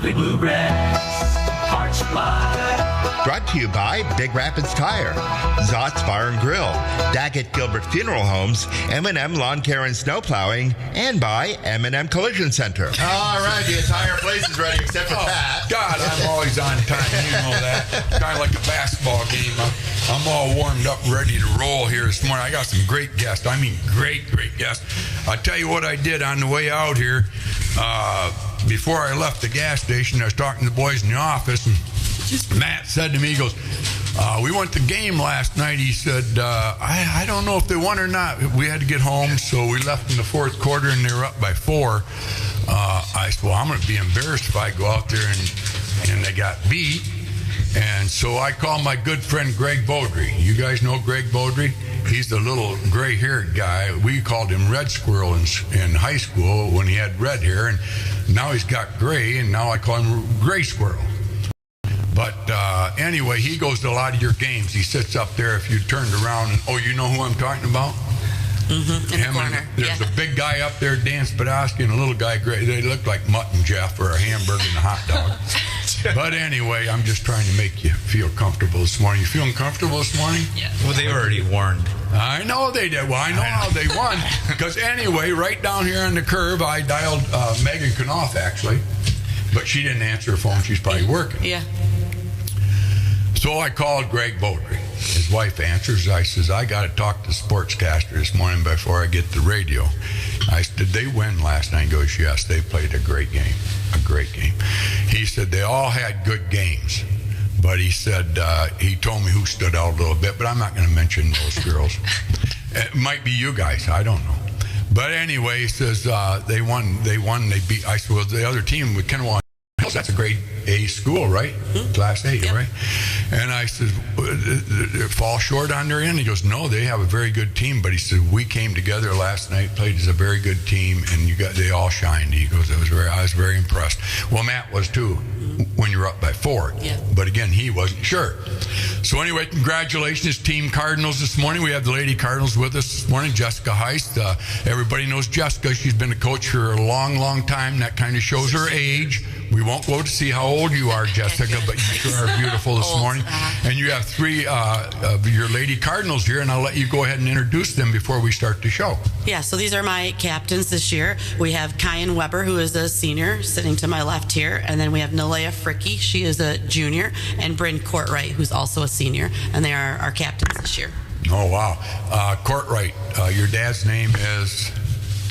Lively Blue Reds, Hearts Blood. Brought to you by Big Rapids Tire, Zott's Bar and Grill, Daggett Gilbert Funeral Homes, M&M Lawn Care and Snow Plowing, and by M&M Collision Center. All right, the entire place is ready except for Pat. God, I'm always on time. You know that. Kind of like a basketball game. I'm all warmed up, ready to roll here this morning. I got some great guests. I mean, great guests. I'll tell you what I did on the way out here. Before I left the gas station, I was talking to the boys in the office, and Matt said to me, he goes, we went to the game last night. He said, I don't know if they won or not. We had to get home, so we left in the fourth quarter, and they were up by 4. I said, well, I'm going to be embarrassed if I go out there and they got beat. And so I called my good friend Greg Beaudry. You guys know Greg Beaudry? He's the little gray-haired guy. We called him Red Squirrel in high school when he had red hair, and now he's got gray, and now I call him Gray Squirrel. But anyway, he goes to a lot of your games. He sits up there if you turned around, and you know who I'm talking about? Mm-hmm, in him the corner. There's a big guy up there, Dan Spadowski, and a little guy, Gray. They look like Mutt and Jeff or a hamburger and a hot dog. But anyway, I'm just trying to make you feel comfortable this morning. You feeling comfortable this morning? Yeah. Well, they already warned. I know they did. Well, I know how they won. Because anyway, right down here on the curve, I dialed Megan Knopf, actually. But she didn't answer her phone. She's probably working. Yeah. So I called Greg Beaudry. His wife answers. I says, I got to talk to the sportscaster this morning before I get the radio. I said, did they win last night? He goes, yes, they played a great game. A great game. He said they all had good games. But he said, he told me who stood out a little bit, but I'm not going to mention those girls. It might be you guys. I don't know. But anyway, he says they won, they beat. I said, well, the other team with Kennewaw Hills, that's a grade A school, right? Mm-hmm. Class A, yep. Right? And I said, fall short on their end? He goes, no, they have a very good team. But he said, we came together last night, played as a very good team, and they all shined. He goes, I was very impressed. Well, Matt was too, when you're up by 4. Yeah. But again, he wasn't sure. So anyway, congratulations, Team Cardinals this morning. We have the Lady Cardinals with us this morning, Jessica Heist. Everybody knows Jessica. She's been a coach for a long time. That kind of shows her age. We won't go to see how old you are, Jessica, but you sure are beautiful this morning. And you have 3 of your Lady Cardinals here, and I'll let you go ahead and introduce them before we start the show. Yeah, so these are my captains this year. We have Kyan Weber, who is a senior, sitting to my left here. And then we have Nalea Fricky. She is a junior. And Bryn Courtwright, who's also a senior. And they are our captains this year. Oh, wow. Courtwright, your dad's name is...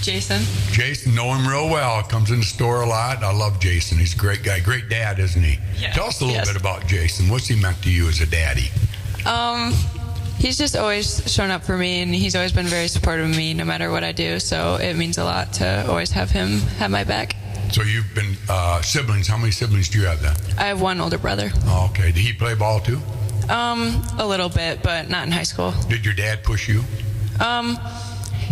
Jason, know him real well. Comes in the store a lot. I love Jason. He's a great guy. Great dad, isn't he? Yeah. Tell us a little bit about Jason. What's he meant to you as a daddy? He's just always shown up for me, and he's always been very supportive of me no matter what I do. So it means a lot to always have him have my back. So you've been siblings. How many siblings do you have then? I have one older brother. Oh, okay. Did he play ball too? A little bit, but not in high school. Did your dad push you?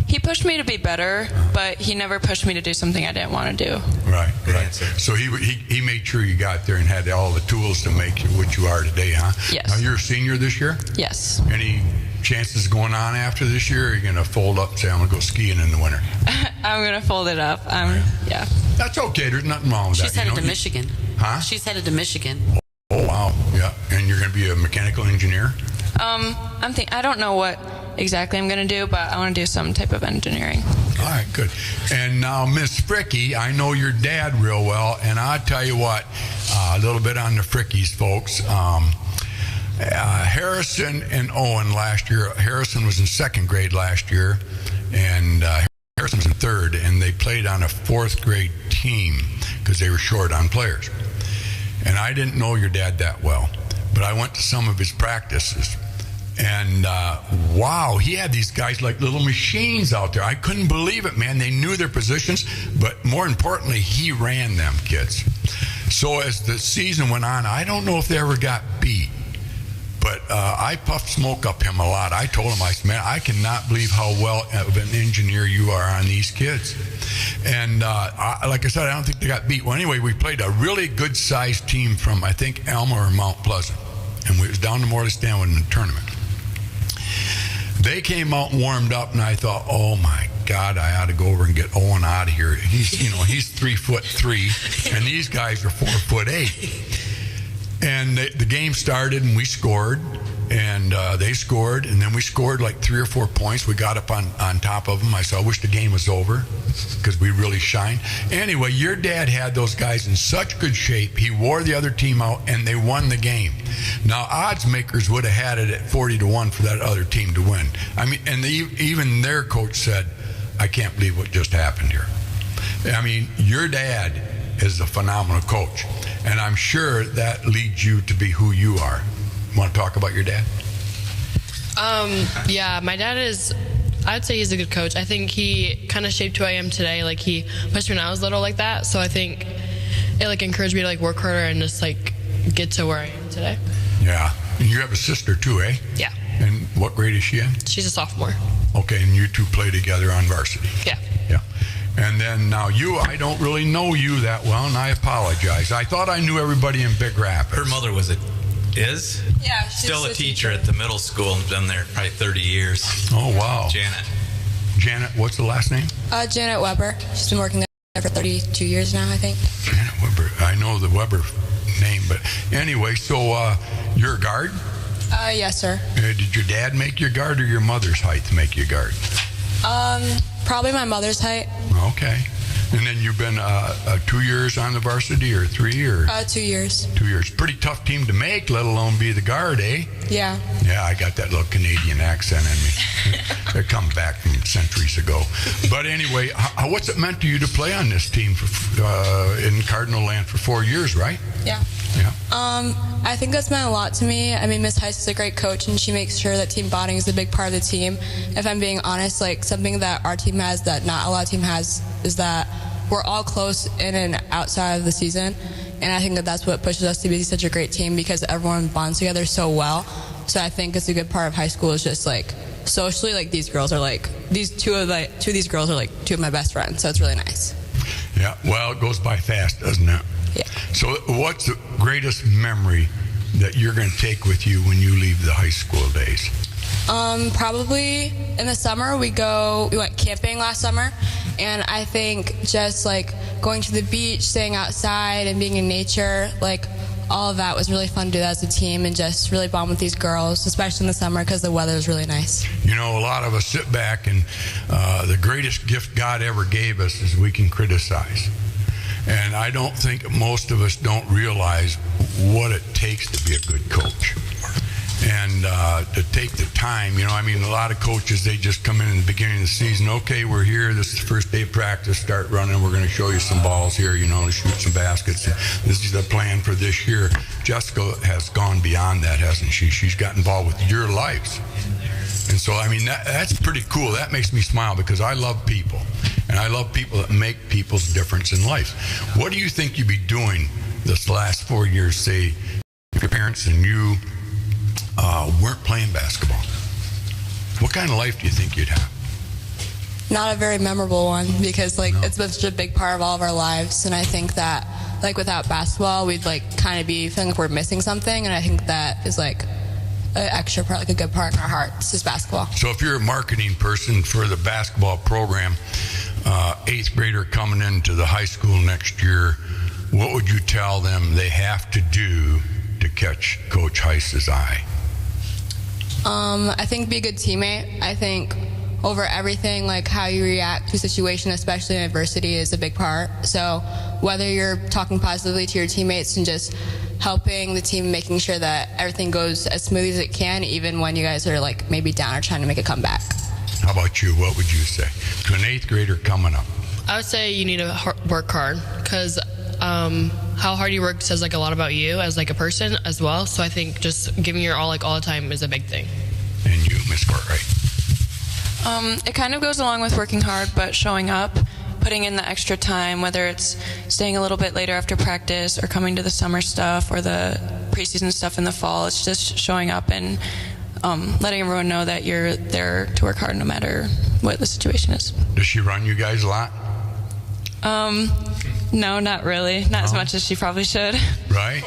He pushed me to be better, but he never pushed me to do something I didn't want to do. Right. So he made sure you got there and had all the tools to make you what you are today, huh? Yes. Now you're a senior this year? Yes. Any chances going on after this year, or are you going to fold up and say, I'm going to go skiing in the winter? I'm going to fold it up. Yeah. That's okay. There's nothing wrong with She's that. headed to Michigan. Huh? She's headed to Michigan. Oh, wow. Yeah. And you're going to be a mechanical engineer? I don't know what exactly I'm going to do, but I want to do some type of engineering. All right, good. And now, Miss Fricky, I know your dad real well, and I'll tell you what, a little bit on the Frickies, folks. Harrison and Owen last year. Harrison was in 2nd grade last year, and Harrison was in 3rd, and they played on a 4th grade team because they were short on players. And I didn't know your dad that well, but I went to some of his practices. And wow, he had these guys like little machines out there. I couldn't believe it, man. They knew their positions, but more importantly, he ran them kids. So as the season went on, I don't know if they ever got beat, but I puffed smoke up him a lot. I told him, I said, man, I cannot believe how well of an engineer you are on these kids. And like I said, I don't think they got beat. Well, anyway, we played a really good-sized team from, I think, Alma or Mount Pleasant. And we was down to Morley Stanwood in the tournament. They came out and warmed up, and I thought, oh, my God, I ought to go over and get Owen out of here. He's 3'3", and these guys are 4'8". And the game started, and we scored, and they scored, and then we scored like 3 or 4 points. We got up on top of them. I said, I wish the game was over because we really shined. Anyway, your dad had those guys in such good shape. He wore the other team out, and they won the game. Now, odds makers would have had it at 40-1 for that other team to win. I mean, and even their coach said, I can't believe what just happened here. I mean, your dad is a phenomenal coach, and I'm sure that leads you to be who you are. Want to talk about your dad? Yeah, my dad is, I'd say he's a good coach. I think he kind of shaped who I am today. Like, he pushed me when I was little like that, so I think it like encouraged me to like work harder and just like get to where I am today. Yeah. And you have a sister too, eh? Yeah. And what grade is she in? She's a sophomore. Okay, and you two play together on varsity. Yeah. Yeah. And then now I don't really know you that well, and I apologize. I thought I knew everybody in Big Rapids. Her mother is Yeah, she's still a teacher at the middle school and been there probably 30 years. Oh, wow. Janet, what's the last name? Janet Weber. She's been working there for 32 years now, I think. Janet Weber. I know the Weber name, but anyway, so you're a guard? Yes, sir. Did your dad make your guard or your mother's height make you guard? Probably my mother's height. Okay. And then you've been 2 years on the varsity or 3 or? 2 years. 2 years. Pretty tough team to make, let alone be the guard, eh? Yeah. Yeah, I got that little Canadian accent in me. It come back from centuries ago. But anyway, what's it meant to you to play on this team in Cardinal land for 4 years, right? Yeah. Yeah. I think that's meant a lot to me. I mean, Miss Heist is a great coach, and she makes sure that team bonding is a big part of the team. If I'm being honest, like something that our team has that not a lot of team has is that we're all close in and outside of the season, and I think that that's what pushes us to be such a great team because everyone bonds together so well. So I think it's a good part of high school is just like socially, like these girls are like two of these girls are like two of my best friends. So it's really nice. Yeah. Well, it goes by fast, doesn't it? Yeah. So what's the greatest memory that you're going to take with you when you leave the high school days? Probably in the summer we went camping last summer, and I think just like going to the beach, staying outside and being in nature, like all of that was really fun to do as a team and just really bond with these girls, especially in the summer because the weather is really nice. You know, a lot of us sit back and the greatest gift God ever gave us is we can criticize. And I don't think most of us don't realize what it takes to be a good coach. And to take the time, I mean, a lot of coaches, they just come in the beginning of the season, okay, we're here, this is the first day of practice, start running, we're going to show you some balls here, to shoot some baskets. This is the plan for this year. Jessica has gone beyond that, hasn't she? She's got involved with your lives. And so, I mean, that's pretty cool. That makes me smile because I love people. And I love people that make people's difference in life. What do you think you'd be doing this last 4 years, say, if your parents and you weren't playing basketball? What kind of life do you think you'd have? Not a very memorable one because it's been such a big part of all of our lives, and I think that without basketball we'd kind of be feeling like we're missing something, and I think that is an extra part, a good part in our hearts is basketball. So if you're a marketing person for the basketball program, 8th grader coming into the high school next year, what would you tell them they have to do to catch Coach Heist's eye? I think be a good teammate. I think over everything, how you react to a situation, especially in adversity, is a big part. So whether you're talking positively to your teammates and just helping the team, making sure that everything goes as smoothly as it can, even when you guys are maybe down or trying to make a comeback. How about you? What would you say to an 8th grader coming up? I would say you need to work hard because how hard you work says a lot about you as a person as well. So I think just giving your all all the time is a big thing. And you, Miss Cartwright? It kind of goes along with working hard, but showing up, putting in the extra time, whether it's staying a little bit later after practice or coming to the summer stuff or the preseason stuff in the fall. It's just showing up and letting everyone know that you're there to work hard no matter what the situation is. Does she run you guys a lot? No, not really. Not as much as she probably should. Right.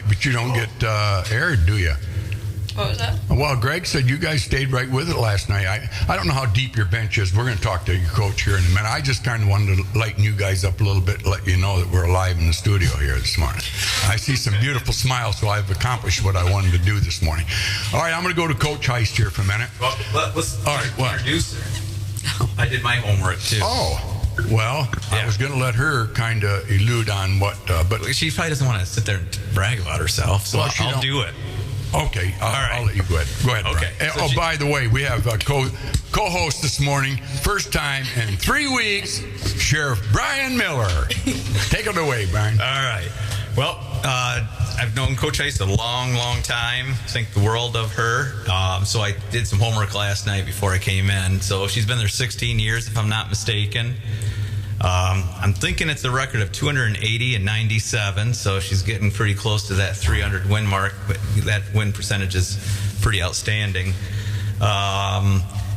But you don't get aired, do you? What was that? Well, Greg said you guys stayed right with it last night. I don't know how deep your bench is. We're going to talk to your coach here in a minute. I just kind of wanted to lighten you guys up a little bit, let you know that we're alive in the studio here this morning. I see some beautiful smiles, so I've accomplished what I wanted to do this morning. All right, I'm going to go to Coach Heist here for a minute. Well, let's All right, what? introduce her. I did my homework, too. Oh, well, I Yeah. was going to let her kind of elude on what, but She probably doesn't want to sit there and brag about herself, so Well, she I'll don't- do it. okay, I'll let you go ahead. Go ahead, Okay. Brian. So By the way, we have a co-host this morning, first time in 3 weeks, Sheriff Brian Miller. Take it away, Brian. All right. Well, I've known Coach Heist a long, long time. Think the world of her. So I did some homework last night before I came in. So she's been there 16 years, if I'm not mistaken. I'm thinking it's a record of 280 and 97. So she's getting pretty close to that 300 win mark. But that win percentage is pretty outstanding.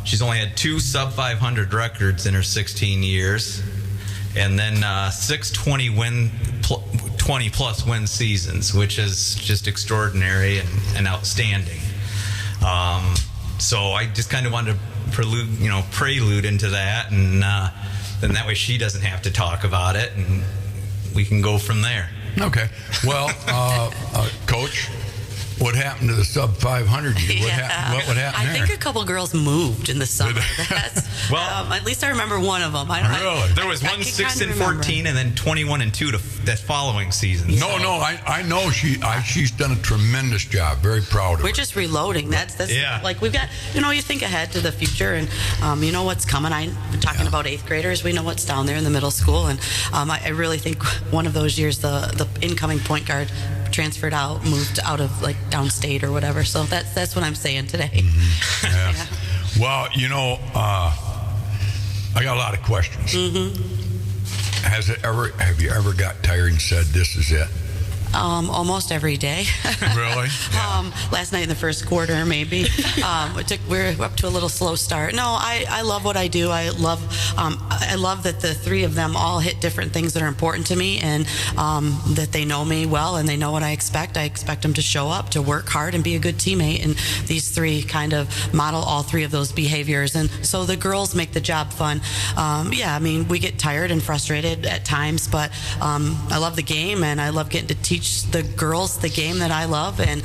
She's only had 2 sub 500 records in her 16 years. And then 6 20 plus win seasons, which is just extraordinary and outstanding. So I just kind of wanted to prelude into that, and then that way she doesn't have to talk about it, and we can go from there. Okay. Well, Coach, what happened to the sub 500? What happened I there? think a couple girls moved in the summer. That's, Well- at least I remember one of them. Really? There was I one can 6 kinda and remember. 14, and then 21-2 that following season. No, I know she's done a tremendous job. Very proud of We're her. just reloading. That's Yeah. like we've got. You think ahead to the future, and you know what's coming. I'm talking about 8th graders. We know what's down there in the middle school, and I really think one of those years the incoming point guard transferred out, moved out of like downstate or whatever. So that's what I'm saying today. Yeah. Yeah. Well, I got a lot of questions. Have you ever got tired and said, "This is it"? Almost every day. Really? Last night in the first quarter, maybe. We're up to a little slow start. No, I love what I do. I love that the 3 of them all hit different things that are important to me, and that they know me well and they know what I expect. I expect them to show up, to work hard, and be a good teammate. And these 3 kind of model all 3 of those behaviors. And so the girls make the job fun. We get tired and frustrated at times, but I love the game, and I love getting to teach the girls the game that I love, and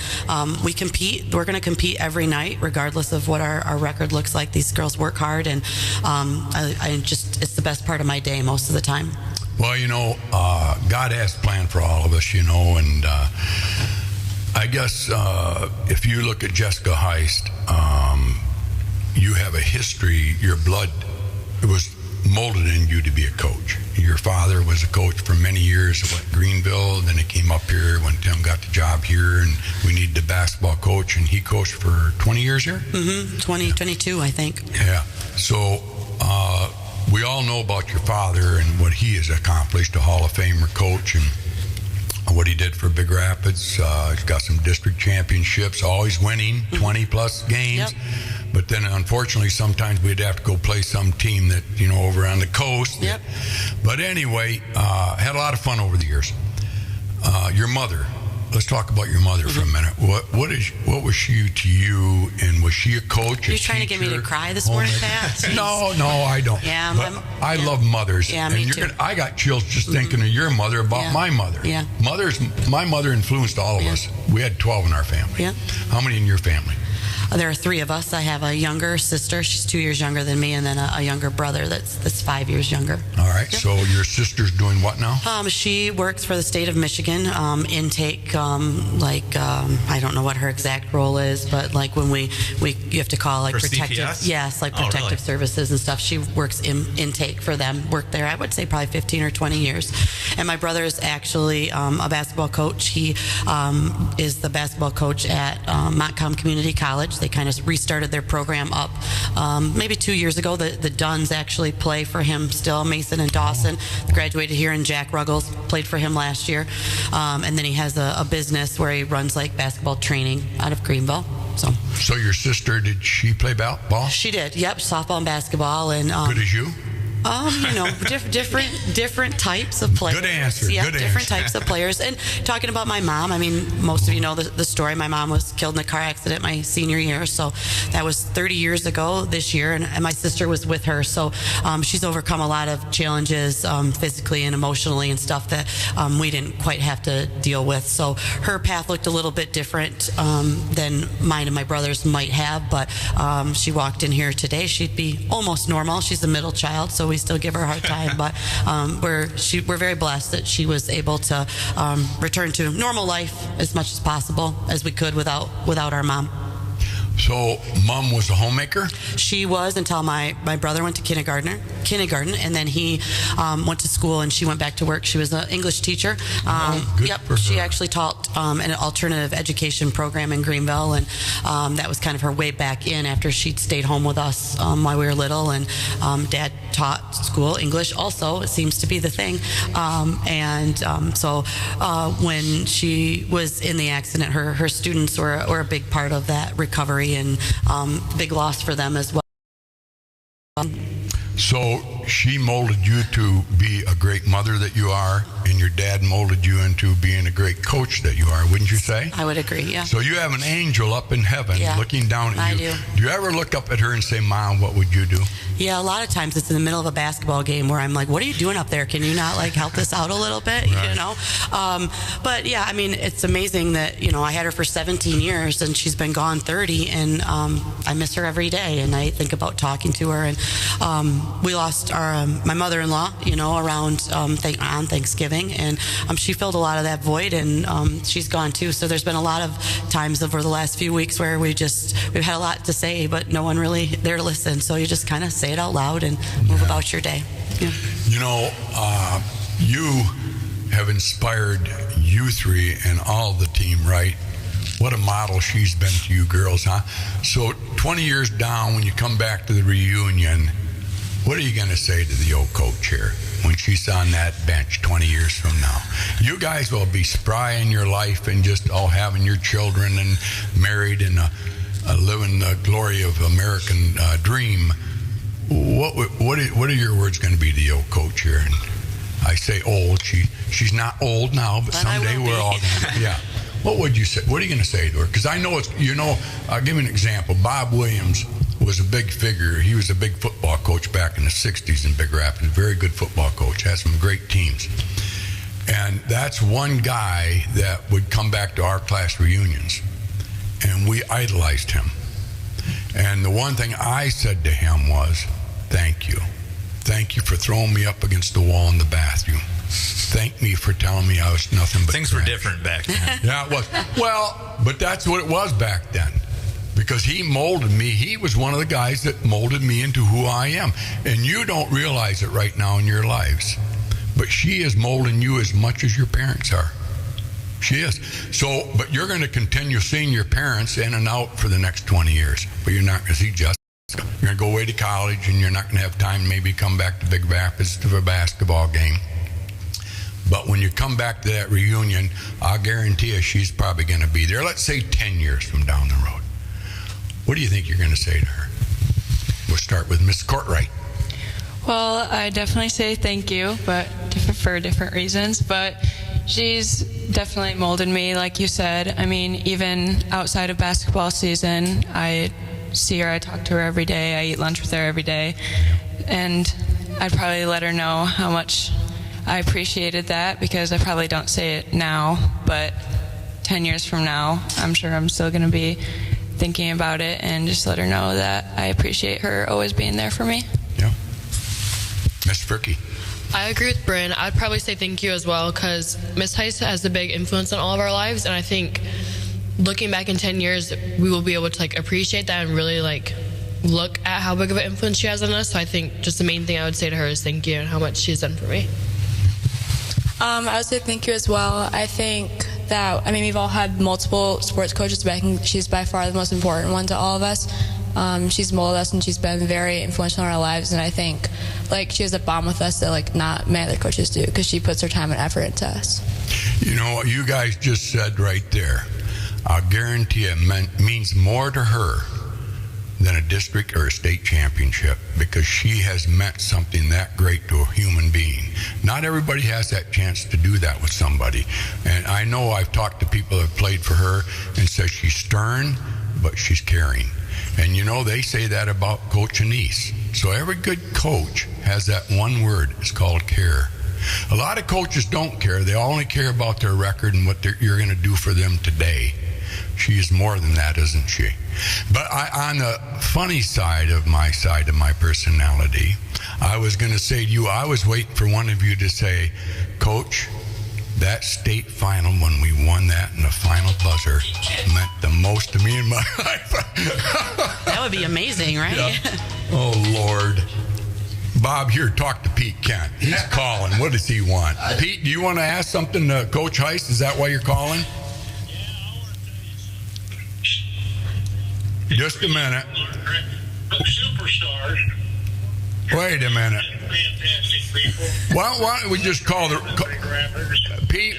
we compete. We're going to compete every night, regardless of what our record looks like. These girls work hard, and it's the best part of my day most of the time. Well, God has a plan for all of us, and I guess if you look at Jessica Heist, you have a history. Your blood was molded in you to be a coach. Your father was a coach for many years at Greenville, then he came up here when Tim got the job here, and we needed a basketball coach, and he coached for 20 years here? 22, I think. Yeah. So we all know about your father and what he has accomplished, a Hall of Famer coach, and what he did for Big Rapids. He's got some district championships, always winning, 20-plus games. Yep. But then, unfortunately, sometimes we'd have to go play some team that, over on the coast. Yep. But anyway, had a lot of fun over the years. Your mother. Let's talk about your mother for a minute. What was she to you, and was she a coach? You're trying to get me to cry this morning, Pat? No, I don't. Yeah, but I love mothers. Yeah, and me too. I got chills just thinking of your mother about Yeah. my mother. Yeah. My mother influenced all of Yeah. us. We had 12 in our family. Yeah. How many in your family? There are 3 of us. I have a younger sister. She's 2 years younger than me, and then a younger brother that's 5 years younger. All right. Yep. So your sister's doing what now? She works for the state of Michigan, intake, I don't know what her exact role is, but like when you have to call like For protective, CPS? yes, like Oh, protective really? services and stuff. She works in intake for them, worked there, I would say probably 15 or 20 years. And my brother is actually a basketball coach. He is the basketball coach at Montcalm Community College. They kind of restarted their program up maybe 2 years ago. The Duns actually play for him still. Mason and Dawson graduated here, and Jack Ruggles played for him last year. And then he has a business where he runs like basketball training out of Greenville. So your sister, did she play ball? she did, yep, softball and basketball, and Good as you? Different types of players. Good answer. Yeah, Good different answer. types of players. And talking about my mom, I mean, most of you know the story. My mom was killed in a car accident my senior year, so that was 30 years ago this year, and my sister was with her. So she's overcome a lot of challenges physically and emotionally and stuff that we didn't quite have to deal with. So her path looked a little bit different than mine and my brother's might have, but she walked in here today. She'd be almost normal. She's a middle child, so we still give her a hard time, but we're very blessed that she was able to return to normal life as much as possible as we could without our mom. So, Mom was a homemaker? She was until my brother went to kindergarten, and then he went to school, and she went back to work. She was an English teacher. Good for her. She actually taught an alternative education program in Greenville, and that was kind of her way back in after she'd stayed home with us while we were little. And Dad taught school English also. It seems to be the thing. So when she was in the accident, her students were a big part of that recovery, and big loss for them as well. So she molded you to be a great mother that you are, and your dad molded you into being a great coach that you are, wouldn't you say? I would agree, yeah. So you have an angel up in heaven looking down at you. I do. Do you ever look up at her and say, Mom, what would you do? Yeah, a lot of times it's in the middle of a basketball game where I'm like, what are you doing up there? Can you not help us out a little bit? Right. You know? But yeah, I mean, it's amazing that, I had her for 17 years and she's been gone 30, and I miss her every day, and I think about talking to her. And we lost my mother-in-law, around on Thanksgiving, and she filled a lot of that void, and she's gone too. So there's been a lot of times over the last few weeks where we've had a lot to say, but no one really there to listen. So you just kind of say it out loud and move about your day. Yeah. You have inspired you three and all the team, right? What a model she's been to you girls, huh? So 20 years down, when you come back to the reunion, what are you going to say to the old coach here when she's on that bench 20 years from now? You guys will be spry in your life and just all having your children and married and living the glory of American dream. What are your words going to be to the old coach here? And I say old. She's not old now, but someday we're all going to. Yeah. What would you say? What are you going to say to her? Because I know I'll give you an example. Bob Williams was a big figure. He was a big football coach back in the 60s in Big Rapids. Very good football coach. Had some great teams. And that's one guy that would come back to our class reunions. And we idolized him. And the one thing I said to him was, thank you. Thank you for throwing me up against the wall in the bathroom. Thank me for telling me I was nothing but things were different back then. Yeah, it was. Well, but that's what it was back then. Because he molded me. He was one of the guys that molded me into who I am. And you don't realize it right now in your lives. But she is molding you as much as your parents are. She is. So, but you're going to continue seeing your parents in and out for the next 20 years. But you're not going to see Jessica. You're going to go away to college, and you're not going to have time to maybe come back to Big Rapids to a basketball game. But when you come back to that reunion, I'll guarantee you she's probably going to be there. Let's say 10 years from down the road. What do you think you're going to say to her? We'll start with Miss Courtwright. Well, I definitely say thank you, but for different reasons. But she's definitely molded me, like you said. I mean, even outside of basketball season, I see her, I talk to her every day, I eat lunch with her every day. And I'd probably let her know how much I appreciated that, because I probably don't say it now, but 10 years from now, I'm sure I'm still going to be thinking about it, and just let her know that I appreciate her always being there for me. Yeah. Miss Fricky. I agree with Bryn. I'd probably say thank you as well, because Miss Heist has a big influence on all of our lives, and I think looking back in 10 years, we will be able to appreciate that and really look at how big of an influence she has on us. So I think just the main thing I would say to her is thank you and how much she's done for me. I would say thank you as well. I think that, we've all had multiple sports coaches, but I think she's by far the most important one to all of us. She's molded us, and she's been very influential in our lives, and I think she has a bond with us that not many other coaches do, because she puts her time and effort into us. You know what you guys just said right there, I guarantee it means more to her than a district or a state championship, because she has meant something that great to a human being. Not everybody has that chance to do that with somebody. And I know I've talked to people that have played for her and said she's stern, but she's caring. And you know, they say that about Coach Anise. So every good coach has that one word. It's called care. A lot of coaches don't care. They only care about their record and what you're going to do for them today. She is more than that, isn't she? But on the funny side of my personality, I was going to say to you, I was waiting for one of you to say, Coach, that state final, when we won that in the final buzzer, meant the most to me in my life. That would be amazing, right? Yeah. Oh, Lord. Bob, here, talk to Pete Kent. He's calling. What does he want? Pete, do you want to ask something to Coach Heist? Is that why you're calling? Just a minute. Superstars. Wait a minute. Fantastic people. Why don't we just call the... Pete?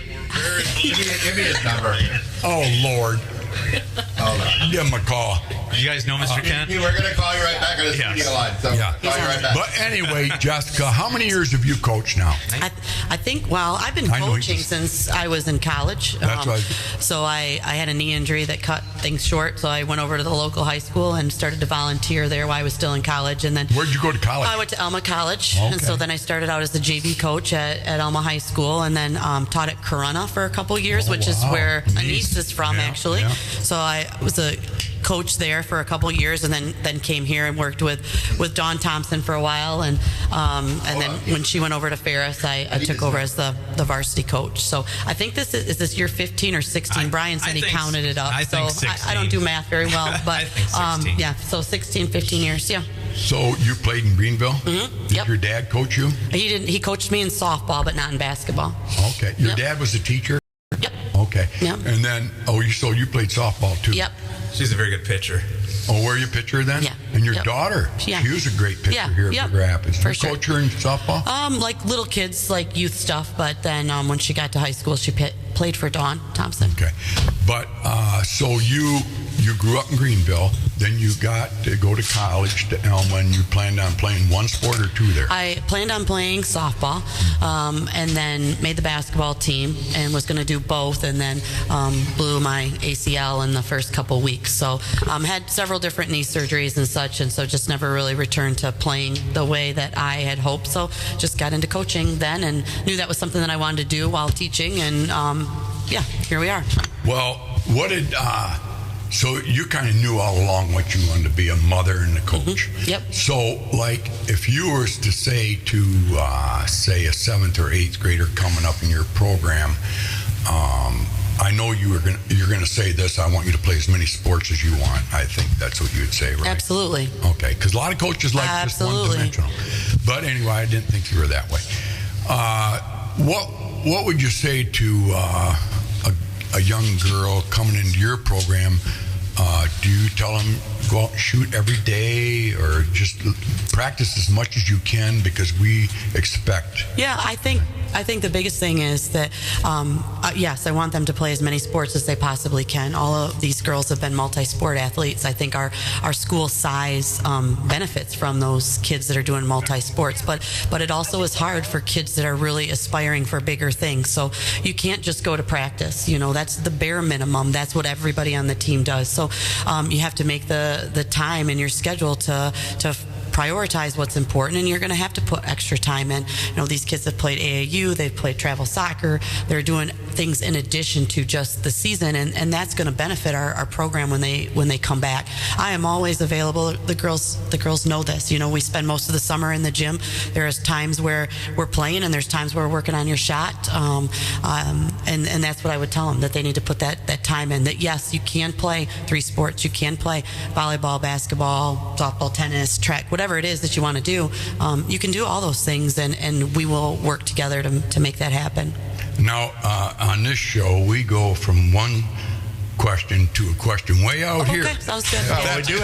Give me his number. Oh, Lord. Hold on. Give him a call. You guys know Mr. Kent? We're going to call you right back on the studio line. So Yeah. call you right back. But anyway, Jessica, how many years have you coached now? I think, well, I've been I know coaching he's- since I was in college. That's right. So I had a knee injury that cut things short. So I went over to the local high school and started to volunteer there while I was still in college. And then Where'd you go to college? I went to Elma College. And so Okay. then I started out as a JV coach at Elma High School, and then taught at Corunna for a couple years, which is wow. where Neat. Anise is from, Yeah, actually. yeah. So I was a coach there for a couple years, and then came here and worked with Dawn Thompson for a while, and then when she went over to Ferris, I took over as the varsity coach. So I think this is this year 15 or 16. Brian said I he think- counted it up. I think so 16. I don't do math very well, but I think 16. yeah, so 16, 15 years, yeah. So you played in Greenville? Mm-hmm. Did Yep. your dad coach you? He didn't. He coached me in softball, but not in basketball. Okay. Your Yep. dad was a teacher? Yep. Okay. Yep. And then, so you played softball too? Yep. She's a very good pitcher. Oh, were you a pitcher then? Yeah. And your Yep. daughter? Yeah. She was a great pitcher Yeah. here Yep. at Big Rapids. For you sure. coach her in softball? Like little kids, like youth stuff. But then when she got to high school, she played for Dawn Thompson. Okay. But so you grew up in Greenville, then you got to go to college to Elma, and you planned on playing one sport or two there? I planned on playing softball, and then made the basketball team, and was going to do both, and then blew my ACL in the first couple weeks. So had several different knee surgeries and such, and so just never really returned to playing the way that I had hoped. So just got into coaching then, and knew that was something that I wanted to do while teaching, and yeah, here we are. Well, what did... So you kind of knew all along what you wanted to be, a mother and a coach. Mm-hmm. Yep. So, like, if you were to say to, say, a 7th or 8th grader coming up in your program, I know you're going to say this, I want you to play as many sports as you want. I think that's what you would say, right? Absolutely. Okay, because a lot of coaches like just Absolutely. one-dimensional. But anyway, I didn't think you were that way. What would you say to a young girl coming into your program? Do you tell them go out and shoot every day, or just practice as much as you can, because we expect? Yeah, I think the biggest thing is that, yes, I want them to play as many sports as they possibly can. All of these girls have been multi-sport athletes. I think our school size benefits from those kids that are doing multi-sports, but it also is hard for kids that are really aspiring for bigger things. So you can't just go to practice. You know, that's the bare minimum. That's what everybody on the team does. So you have to make the time in your schedule to prioritize what's important, and you're going to have to put extra time in. You know, these kids have played AAU, they've played travel soccer, they're doing things in addition to just the season, and that's going to benefit our program when they come back. I am always available. The girls know this. You know, we spend most of the summer in the gym. There's times where we're playing, and there's times where we're working on your shot, and that's what I would tell them, that they need to put that time in. That yes, you can play 3 sports. You can play volleyball, basketball, softball, tennis, track, whatever it is that you want to do. You can do all those things, and we will work together to make that happen. Now, on this show, we go from one question to a question way out here. Okay, sounds good. Oh, we do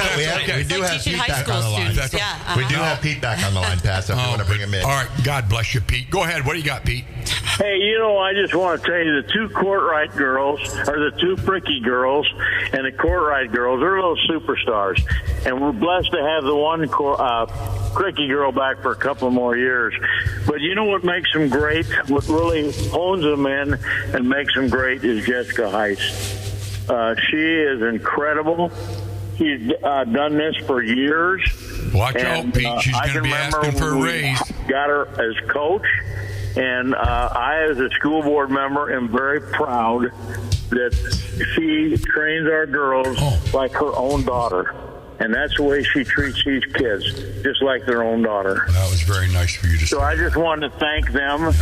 have teaching Pete high back school on the line. students. Yeah, We do have Pete back on the line, Pat, so if you want to bring him in. All right, God bless you, Pete. Go ahead. What do you got, Pete? Hey, I just want to tell you the two Courtright girls, or the two Fricky girls, and the Courtright girls, they're little superstars. And we're blessed to have the one Fricky girl back for a couple more years. But you know what makes them great? What really hones them in and makes them great is Jessica Heist. She is incredible. She's done this for years. Watch out, Pete. She's going to be asking for a raise. Got her as coach. And I, as a school board member, am very proud that she trains our girls like her own daughter. And that's the way she treats these kids, just like their own daughter. That was very nice for you to say. So I just wanted to thank them.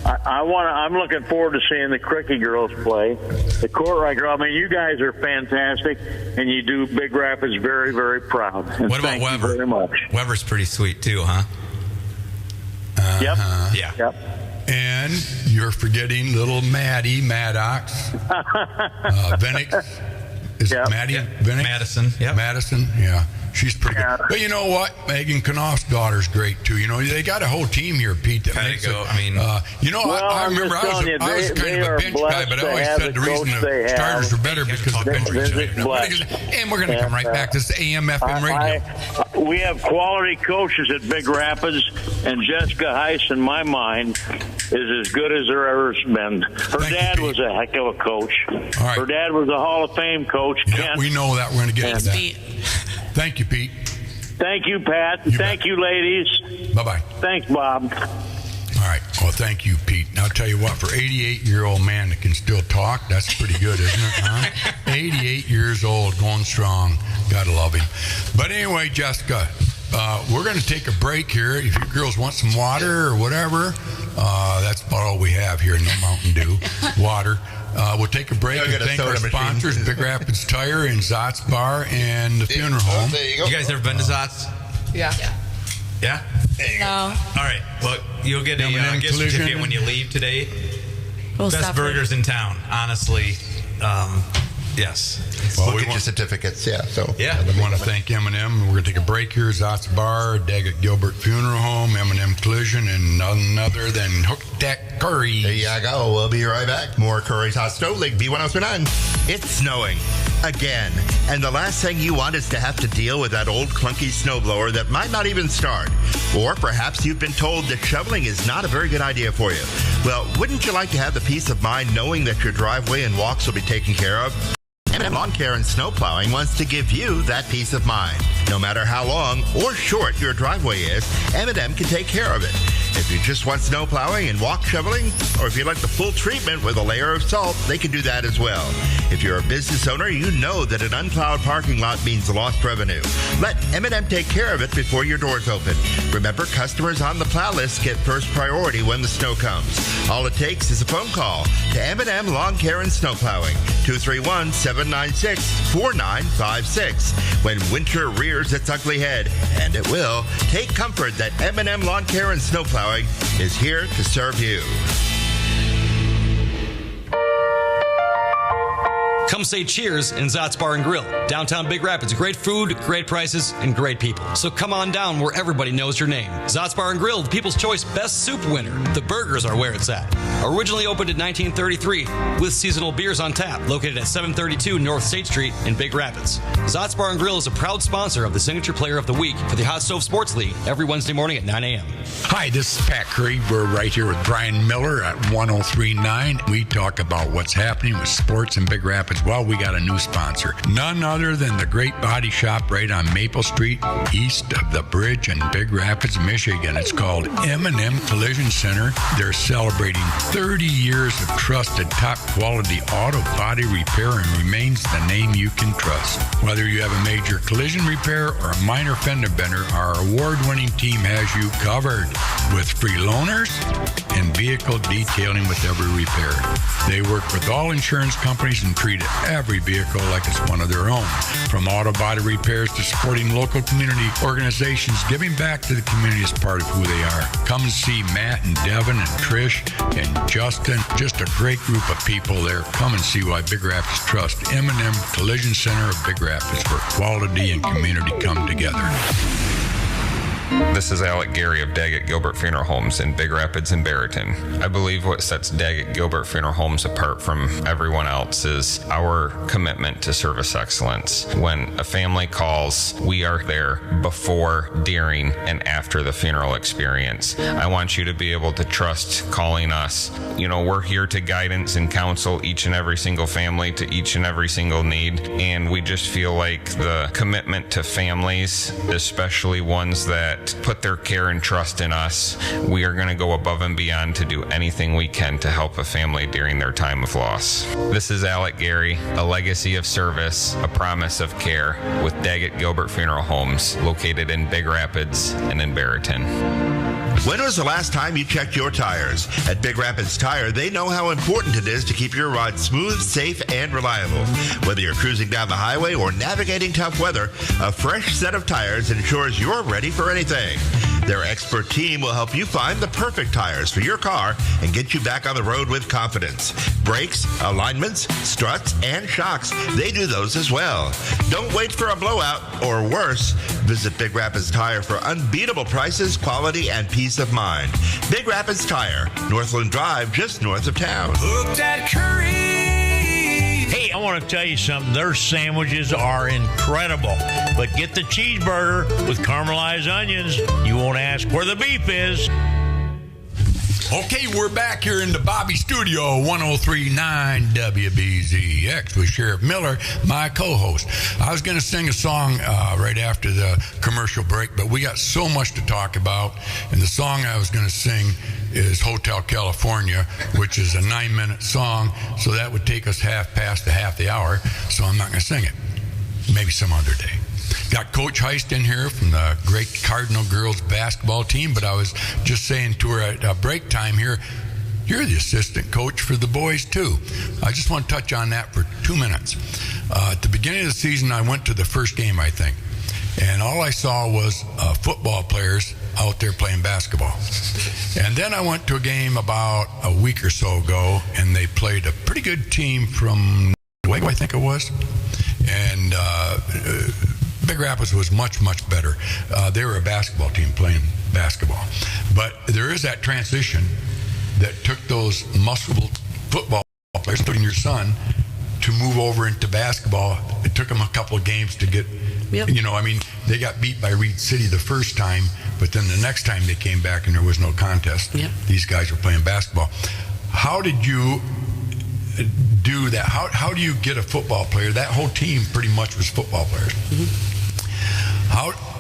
I'm looking forward to seeing the Cricky girls play. The Courtright girls, I mean, you guys are fantastic, and you do Big Rapids very, very proud. And What about thank Weber? you very much. Weber's pretty sweet too, huh? Yep. Yeah. Yep. And you're forgetting little Maddie Maddox. Venix. Is it Maddie? Venix? Madison. Yep. Madison, yeah. She's pretty Yeah. good. But you know what? Megan Knopf's daughter's great, too. They got a whole team here, Pete, that Kinda makes go, it. I mean- I I'm remember just telling you, I was they kind of are a bench guy, blessed but I to always have said the the reason coach the they have. starters were better because talk the bench bench was blessed. And we're going to come right back. This is AM/FM radio. We have quality coaches at Big Rapids, and Jessica Heist, in my mind, is as good as there ever has been. Her Thank you, dad Pete. was a heck of a coach. All right. Her dad was a Hall of Fame coach, Yeah, Kent. we know that. We're going to get to that. Pete. Thank you, Pete. Thank you, Pat. You Thank bet. you, ladies. Bye-bye. Thanks, Bob. All right. Well, thank you, Pete. And I'll tell you what, for 88-year-old man that can still talk, that's pretty good, isn't it, huh? 88 years old, going strong. Gotta love him. But anyway, Jessica, we're going to take a break here. If you girls want some water or whatever, that's about all we have here. No Mountain Dew. Water. We'll take a break and thank our sponsors, Big Rapids Tire and Zot's Bar and the Funeral Home. There you go. You guys ever been to Zot's? Yeah. Yeah? No. All right. Well, you'll get a M&M gift Collision. certificate when you leave today. We'll Best stop burgers in town, honestly. Yes. Well, We'll we get you want, certificates, yeah. So Yeah. we want to thank M&M. We're going to take a break here. Zot's Bar, Daggett Gilbert Funeral Home, M&M Collision, and none other than Hook That Curries. there you go. We'll be right back. More Curry's Hot Stove League B1029. It's snowing again, and the last thing you want is to have to deal with that old clunky snowblower that might not even start. Or perhaps you've been told that shoveling is not a very good idea for you. Well, wouldn't you like to have the peace of mind knowing that your driveway and walks will be taken care of? M&M Lawn Care and Snow Plowing wants to give you that peace of mind. No matter how long or short your driveway is, M&M can take care of it. If you just want snow plowing and walk shoveling, or if you like the full treatment with a layer of salt, they can do that as well. If you're a business owner, you know that an unplowed parking lot means lost revenue. Let M&M take care of it before your doors open. Remember, customers on the plow list get first priority when the snow comes. All it takes is a phone call to M&M Lawn Care and Snow Plowing, 231-796-4956. When winter rears its ugly head, and it will, take comfort that M&M Lawn Care and Snow Plowing is here to serve you. Come say cheers in Zot's Bar and Grill. Downtown Big Rapids. Great food, great prices, and great people. So come on down where everybody knows your name. Zot's Bar and Grill, the People's Choice Best Soup winner. The burgers are where it's at. Originally opened in 1933 with seasonal beers on tap. Located at 732 North State Street in Big Rapids. Zot's Bar and Grill is a proud sponsor of the Signature Player of the Week for the Hot Stove Sports League every Wednesday morning at 9 a.m. Hi, this is Pat Curry. We're right here with Brian Miller at 1039. We talk about what's happening with sports in Big Rapids. Well, we got a new sponsor. None other than the Great Body Shop right on Maple Street, east of the bridge in Big Rapids, Michigan. It's called M&M Collision Center. They're celebrating 30 years of trusted, top-quality auto body repair and remains the name you can trust. Whether you have a major collision repair or a minor fender bender, our award-winning team has you covered with free loaners and vehicle detailing with every repair. They work with all insurance companies and treat every vehicle like it's one of their own. From auto body repairs to supporting local community organizations, giving back to the community is part of who they are. Come and see Matt and Devin and Trish and Justin. Just a great group of people there. Come and see why Big Rapids trust M&M Collision Center of Big Rapids, where quality and community come together. This is Alec Gary of Daggett Gilbert Funeral Homes in Big Rapids and Barrington. I believe what sets Daggett Gilbert Funeral Homes apart from everyone else is our commitment to service excellence. When a family calls, we are there before, during, and after the funeral experience. I want you to be able to trust calling us. You know, we're here to guidance and counsel each and every single family to each and every single need, and we just feel like the commitment to families, especially ones that put their care and trust in us, we are going to go above and beyond to do anything we can to help a family during their time of loss. This is Alec Gary, a legacy of service, a promise of care, with Daggett Gilbert Funeral Homes, located in Big Rapids and in Barrington. When was the last time you checked your tires? At Big Rapids Tire, they know how important it is to keep your ride smooth, safe, and reliable. Whether you're cruising down the highway or navigating tough weather, a fresh set of tires ensures you're ready for anything. Their expert team will help you find the perfect tires for your car and get you back on the road with confidence. Brakes, alignments, struts, and shocks, they do those as well. Don't wait for a blowout, or worse, visit Big Rapids Tire for unbeatable prices, quality, and peace of mind. Big Rapids Tire, Northland Drive, just north of town. Hooked at Curries. Hey, I want to tell you something. Their sandwiches are incredible. But get the cheeseburger with caramelized onions. You won't ask where the beef is. Okay, we're back here in the Bobby Studio, 103.9 WBZX with Sheriff Miller, my co-host. I was going to sing a song right after the commercial break, but we got so much to talk about, and the song I was going to sing is Hotel California, which is a 9-minute song, so that would take us half the hour, so I'm not going to sing it. Maybe some other day. Got Coach Heist in here from the great Cardinal girls basketball team, but I was just saying to her at break time here, you're the assistant coach for the boys too. I just want to touch on that for 2 minutes. At the beginning of the season, I went to the first game, I think, and all I saw was football players out there playing basketball. And then I went to a game about a week or so ago, and they played a pretty good team from Nuevo, I think it was, and Big Rapids was much, much better. They were a basketball team playing basketball. But there is that transition that took those muscle football players, including your son, to move over into basketball. It took them a couple of games to get, they got beat by Reed City the first time, but then the next time they came back and there was no contest. Yep. These guys were playing basketball. How did you do that? How do you get a football player? That whole team pretty much was football players. Mm-hmm.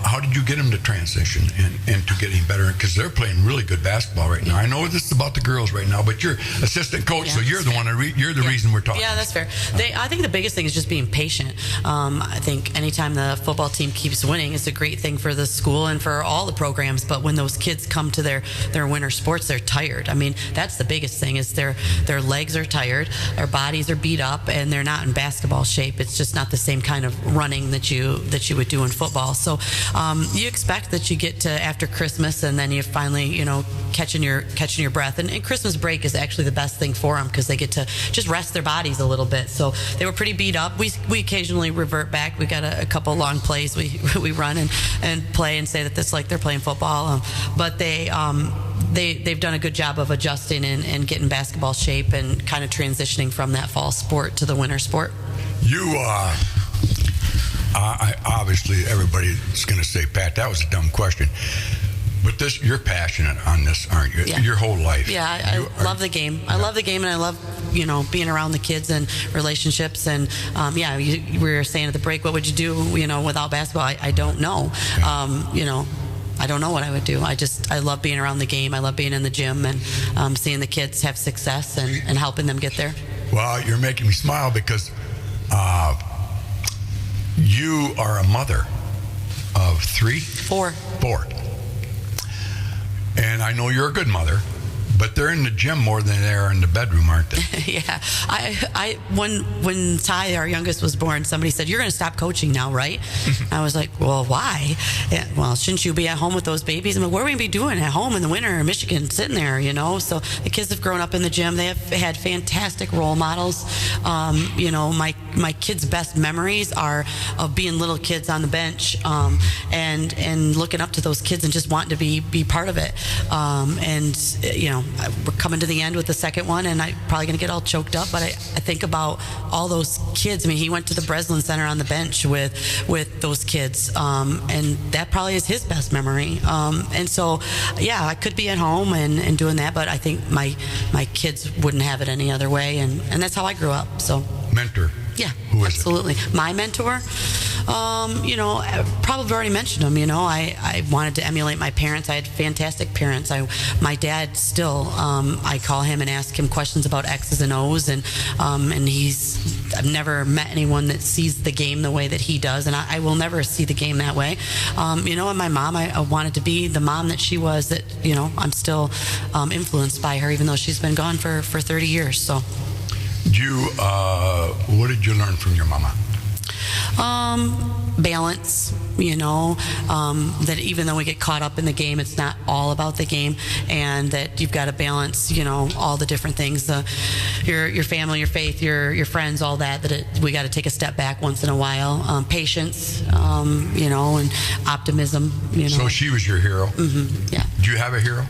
How did you get them to transition and to getting better? Because they're playing really good basketball right now. I know this is about the girls right now, but you're assistant coach, so you're the one. You're the reason we're talking. Yeah, that's fair. I think the biggest thing is just being patient. I think anytime the football team keeps winning, it's a great thing for the school and for all the programs. But when those kids come to their winter sports, they're tired. I mean, that's the biggest thing is their legs are tired, their bodies are beat up, and they're not in basketball shape. It's just not the same kind of running that you would do in football. So you expect that you get to after Christmas and then you finally, catching your breath. And Christmas break is actually the best thing for them because they get to just rest their bodies a little bit. So they were pretty beat up. We occasionally revert back. We got a couple long plays we run and play and say that this like they're playing football. But they've done a good job of adjusting and getting basketball shape and kind of transitioning from that fall sport to the winter sport. Obviously, everybody's going to say, Pat, that was a dumb question. But you're passionate on this, aren't you? Yeah. Your whole life. Yeah, I love the game. I love the game, and I love, being around the kids and relationships. And, we were saying at the break, what would you do, without basketball? I don't know. Okay. I don't know what I would do. I love being around the game. I love being in the gym and seeing the kids have success and helping them get there. Well, you're making me smile because you are a mother of 3? 4. 4. And I know you're a good mother, But they're in the gym more than they are in the bedroom, aren't they? Yeah. When Ty, our youngest, was born, somebody said, "You're going to stop coaching now, right?" I was like, "Well, why?" Yeah, well, shouldn't you be at home with those babies? I mean, what are we going to be doing at home in the winter in Michigan, sitting there, you know? So the kids have grown up in the gym. They have had fantastic role models. You know, my kids' best memories are of being little kids on the bench, and looking up to those kids and just wanting to be part of it. And you know, we're coming to the end with the second one, and I'm probably going to get all choked up, but I think about all those kids. I mean, he went to the Breslin Center on the bench with those kids, and that probably is his best memory. And so, yeah, I could be at home and doing that, but I think my kids wouldn't have it any other way, and that's how I grew up. So mentor. Yeah, who is absolutely. It? My mentor, you know, I probably already mentioned him. You know, I wanted to emulate my parents. I had fantastic parents. My dad still, I call him and ask him questions about X's and O's, and I've never met anyone that sees the game the way that he does, and I will never see the game that way. You know, and my mom, I wanted to be the mom that she was. That, you know, I'm still influenced by her, even though she's been gone for 30 years. So. What did you learn from your mama? Balance, you know, that even though we get caught up in the game, it's not all about the game, and that you've got to balance, you know, all the different things, your family, your faith, your friends, all that we got to take a step back once in a while. Patience, you know, and optimism, you know. So she was your hero? Mm-hmm, yeah. Do you have a hero?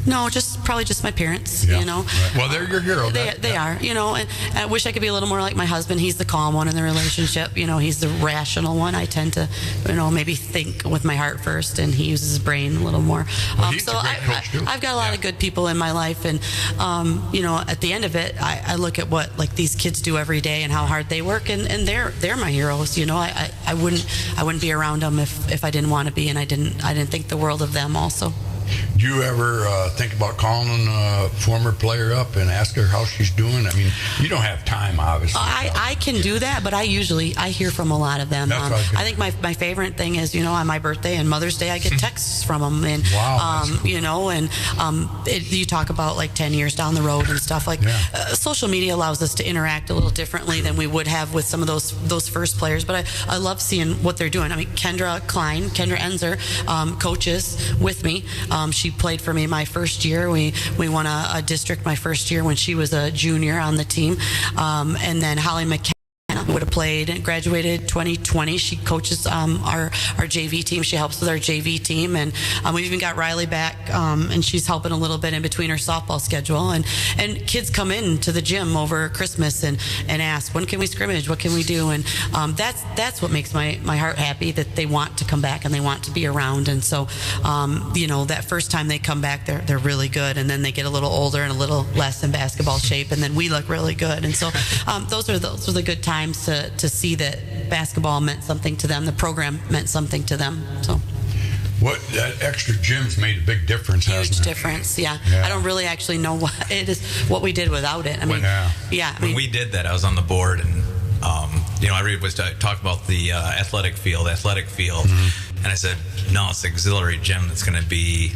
No, probably just my parents, yeah, you know. Right. Well, they're your hero. They are, you know, and I wish I could be a little more like my husband. He's the calm one in the relationship. You know, he's the rational one. I tend to, you know, maybe think with my heart first, and he uses his brain a little more. Well, he's a great coach too. I've got a lot of good people in my life, and, you know, at the end of it, I look at what, like, these kids do every day and how hard they work, and they're my heroes, you know. I wouldn't be around them if I didn't want to be, and I didn't think the world of them also. Do you ever think about calling a former player up and ask her how she's doing? I mean, you don't have time, obviously. I can do that, but I hear from a lot of them. I think my favorite thing is, you know, on my birthday and Mother's Day, I get texts from them, and wow, cool. you know, and you talk about like 10 years down the road and stuff like. Social media allows us to interact a little differently than we would have with some of those first players. But I love seeing what they're doing. I mean, Kendra Enzer coaches with me. She played for me my first year. We won a district my first year when she was a junior on the team. And then Holly McKenna would have played and graduated 2020. She coaches our JV team. She helps with our JV team, and we've even got Riley back, and she's helping a little bit in between her softball schedule. And kids come in to the gym over Christmas and ask, when can we scrimmage? What can we do? And that's what makes my heart happy, that they want to come back and they want to be around. And so, you know, that first time they come back, they're really good, and then they get a little older and a little less in basketball shape, and then we look really good. And so, those are the good times to see that basketball meant something to them, the program meant something to them. So what, that extra gym's made a big difference, hasn't it? Huge difference, yeah. I don't really actually know what it is, what we did without it. I mean, when we did that, I was on the board, and you know, I was talking about the athletic field, mm-hmm. and I said, no, it's the auxiliary gym that's going to be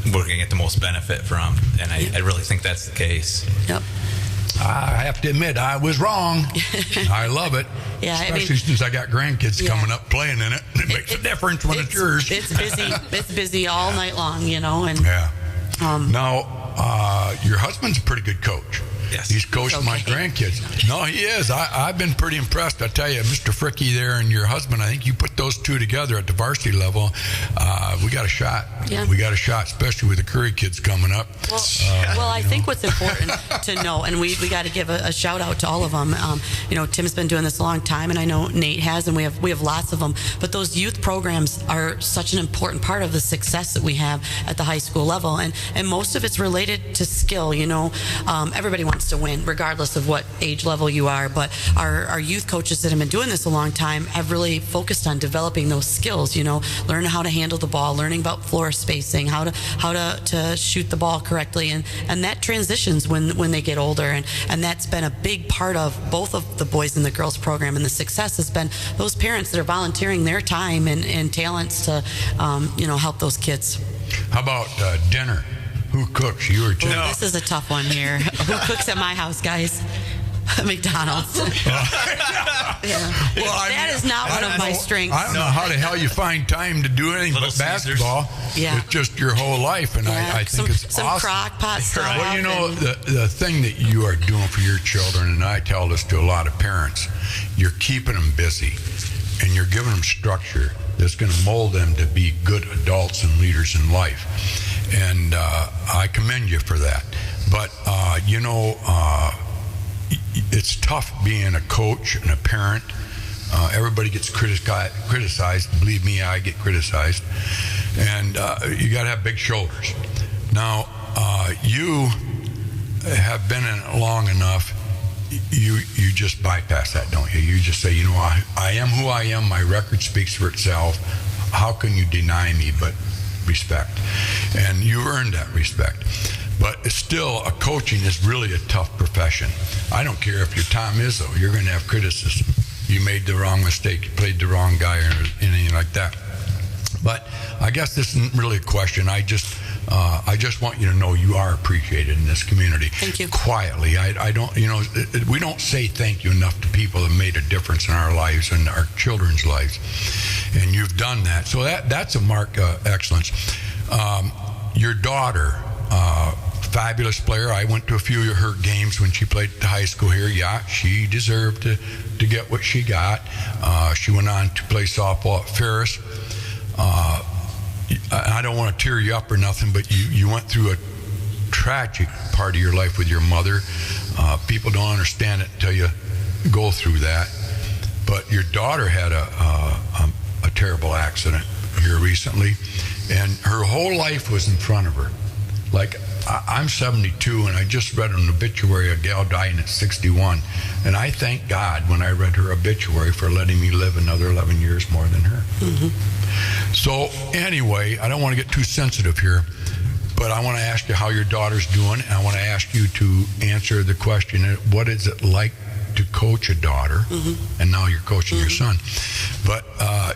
we're going to get the most benefit from, and I really think that's the case. Yep. I have to admit, I was wrong. I love it. Yeah, especially since I got grandkids coming up playing in it. It makes a difference when it's yours. It's busy. It's busy all night long, you know. And now, your husband's a pretty good coach. Yes. He's coached my grandkids. No, he is. I've been pretty impressed. I tell you, Mr. Fricky there and your husband, I think you put those two together at the varsity level. We got a shot. Yeah. We got a shot, especially with the Curry kids coming up. Well, I think what's important to know, and we got to give a shout out to all of them. You know, Tim's been doing this a long time, and I know Nate has, and we have lots of them. But those youth programs are such an important part of the success that we have at the high school level, and most of it's related to skill. You know, everybody wants to win, regardless of what age level you are. But our youth coaches that have been doing this a long time have really focused on developing those skills. You know, learning how to handle the ball, learning about floor spacing, how to shoot the ball correctly, and that transitions when they get older. And that's been a big part of both of the boys and the girls program. And the success has been those parents that are volunteering their time and talents to, you know, help those kids. How about dinner? Who cooks? You or Tim? Well, this is a tough one here. Who cooks at my house, guys? McDonald's. Well, that is not one of my strengths. I don't know how the hell you find time to do anything but basketball. Yeah. It's just your whole life, and I think it's some awesome. crock pot stuff. Well, you know, the thing that you are doing for your children, and I tell this to a lot of parents, you're keeping them busy, and you're giving them structure that's going to mold them to be good adults and leaders in life. And I commend you for that. But, you know, it's tough being a coach and a parent. Everybody gets criticized. Believe me, I get criticized. And you got to have big shoulders. Now, you have been in it long enough. You just bypass that, don't you? You just say, you know, I am who I am. My record speaks for itself. How can you deny me but respect? And you earned that respect. But it's still, coaching is really a tough profession. I don't care if you're Tom Izzo, you're going to have criticism. You made the wrong mistake, you played the wrong guy, or anything like that. But I guess this isn't really a question. I just want you to know you are appreciated in this community. Thank you. Quietly. I don't, you know, we don't say thank you enough to people that made a difference in our lives and our children's lives. And you've done that. So that's a mark of excellence. Your daughter, fabulous player. I went to a few of her games when she played at the high school here. Yeah, she deserved to get what she got. She went on to play softball at Ferris. I don't want to tear you up or nothing, but you went through a tragic part of your life with your mother. People don't understand it until you go through that. But your daughter had a terrible accident here recently, and her whole life was in front of her. Like, I'm 72, and I just read an obituary, a gal dying at 61, and I thank God when I read her obituary for letting me live another 11 years more than her. Mm-hmm. So anyway, I don't want to get too sensitive here, but I want to ask you how your daughter's doing, and I want to ask you to answer the question, what is it like to coach a daughter, mm-hmm. and now you're coaching mm-hmm. your son. But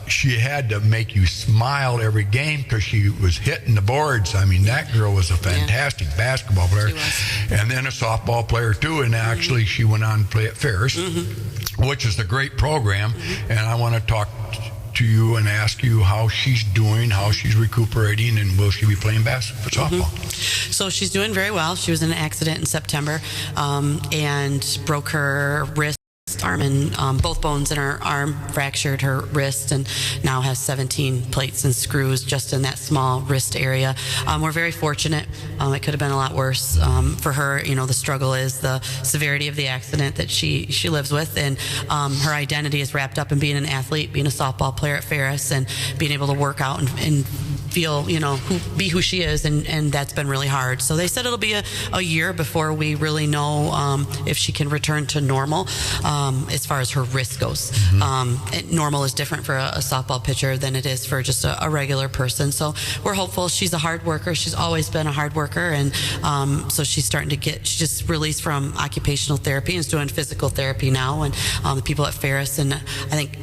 she had to make you smile every game because she was hitting the boards. I mean, that girl was a fantastic basketball player, and then a softball player too. And actually, she went on to play at Ferris, mm-hmm. which is a great program. Mm-hmm. And I want to talk to you and ask you how she's doing, how she's recuperating, and will she be playing basketball, softball? Mm-hmm. So she's doing very well. She was in an accident in September and broke her wrist, arm, and both bones in her arm, fractured her wrist, and now has 17 plates and screws just in that small wrist area. We're very fortunate. It could have been a lot worse for her. You know, the struggle is the severity of the accident that she lives with, and her identity is wrapped up in being an athlete, being a softball player at Ferris, and being able to work out and feel, you know, be who she is, and that's been really hard. So they said it'll be a year before we really know if she can return to normal as far as her wrist goes. Mm-hmm. Normal is different for a softball pitcher than it is for just a regular person. So we're hopeful. She's a hard worker. She's always been a hard worker, and so she's starting to she just released from occupational therapy and is doing physical therapy now, and the people at Ferris, and I think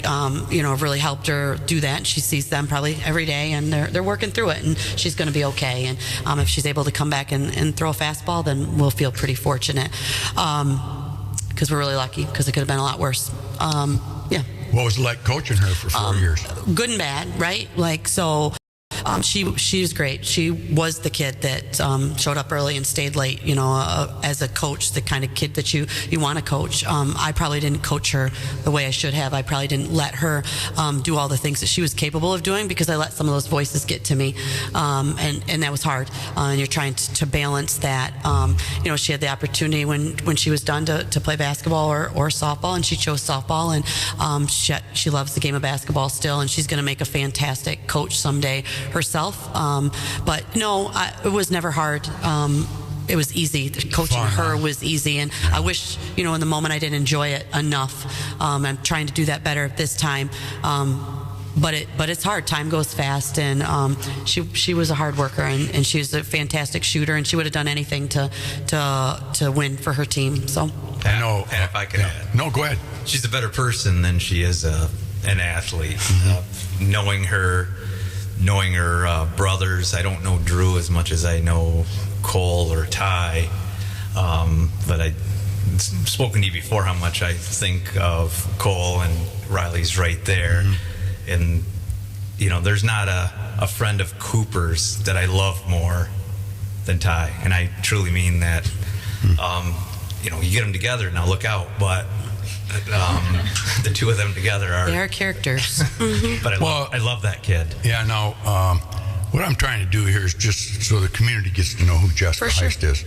you know, have really helped her do that. And she sees them probably every day, and they're working through it, and she's going to be okay. And if she's able to come back and throw a fastball, then we'll feel pretty fortunate, because we're really lucky, because it could have been a lot worse. Yeah. What was it like coaching her for 4 years? Good and bad, right? Like, so she was great. She was the kid that showed up early and stayed late, you know, as a coach, the kind of kid that you want to coach. I probably didn't coach her the way I should have. I probably didn't let her do all the things that she was capable of doing, because I let some of those voices get to me, and that was hard. And you're trying to balance that. You know, she had the opportunity when she was done to play basketball or softball, and she chose softball, and she loves the game of basketball still, and she's going to make a fantastic coach someday herself. But no, it was never hard. It was easy. Coaching her was easy, and I wish, you know, in the moment I didn't enjoy it enough. I'm trying to do that better this time. But it's hard. Time goes fast, and she was a hard worker, and she was a fantastic shooter, and she would have done anything to win for her team. So I know. And if I could add, no, go ahead. She's a better person than she is an athlete. Mm-hmm. Knowing her, knowing her brothers. I don't know Drew as much as I know Cole or Ty, but I've spoken to you before how much I think of Cole, and Riley's right there. And, you know, there's not a friend of Cooper's that I love more than Ty, and I truly mean that. You know, you get them together, now look out, but the two of them together they are characters. But I love that kid. Yeah, no, what I'm trying to do here is just so the community gets to know who Jessica Heist is.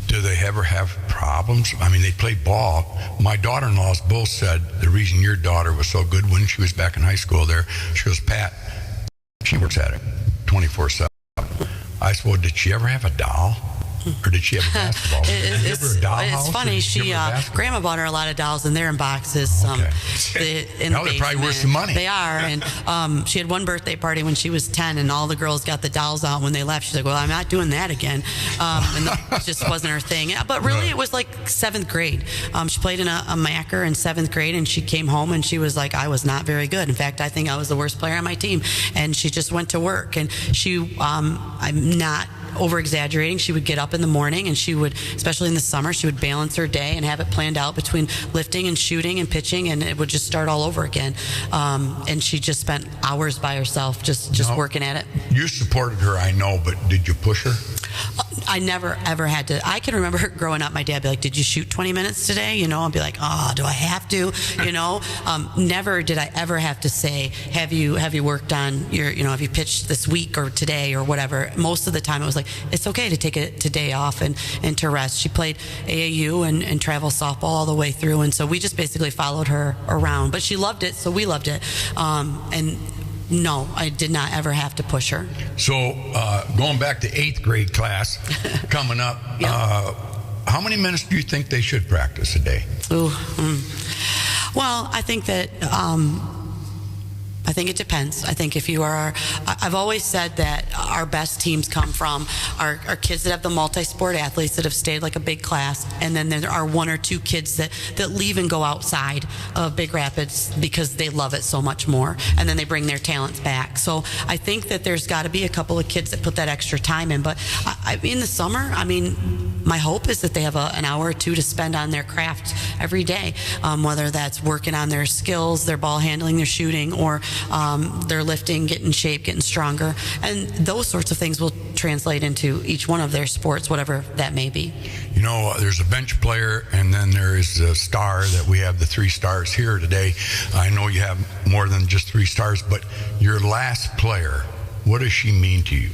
Do they ever have problems? I mean, they play ball. My daughter-in-laws both said the reason your daughter was so good when she was back in high school there, she goes, Pat, she works at it 24/7. I said, well, did she ever have a doll? Or did she have a basketball? It's funny. Grandma bought her a lot of dolls, and they're in boxes. They're probably worth some money. They are. And she had one birthday party when she was 10, and all the girls got the dolls out when they left. She's like, well, I'm not doing that again. And it just wasn't her thing. But really, it was like 7th grade. She played in a Macker in 7th grade, and she came home, and she was like, I was not very good. In fact, I think I was the worst player on my team. And she just went to work. And she, I'm not over exaggerating, she would get up in the morning, and she would, especially in the summer, she would balance her day and have it planned out between lifting and shooting and pitching, and it would just start all over again. And she just spent hours by herself just working at it. You supported her, I know, but did you push her? I never ever had to. I can remember growing up, my dad would be like, did you shoot 20 minutes today? You know, I'd be like, oh, do I have to? You know, never did I ever have to say, have you worked on your, you know, have you pitched this week or today or whatever. Most of the time it was like, it's okay to take a day off and to rest. She played AAU and travel softball all the way through, and so we just basically followed her around. But she loved it, so we loved it. And no, I did not ever have to push her. So going back to 8th grade class coming up, how many minutes do you think they should practice a day? Well, I think that I think it depends. I think if you are, I've always said that our best teams come from our kids that have the multi-sport athletes that have stayed like a big class, and then there are 1 or 2 kids that leave and go outside of Big Rapids because they love it so much more, and then they bring their talents back. So I think that there's got to be a couple of kids that put that extra time in. But in the summer, I mean, my hope is that they have an hour or 2 to spend on their craft every day, whether that's working on their skills, their ball handling, their shooting, or their lifting, getting in shape, getting stronger. And those sorts of things will translate into each one of their sports, whatever that may be. You know, there's a bench player, and then there is a star that we have, the 3 stars here today. I know you have more than just 3 stars, but your last player, what does she mean to you?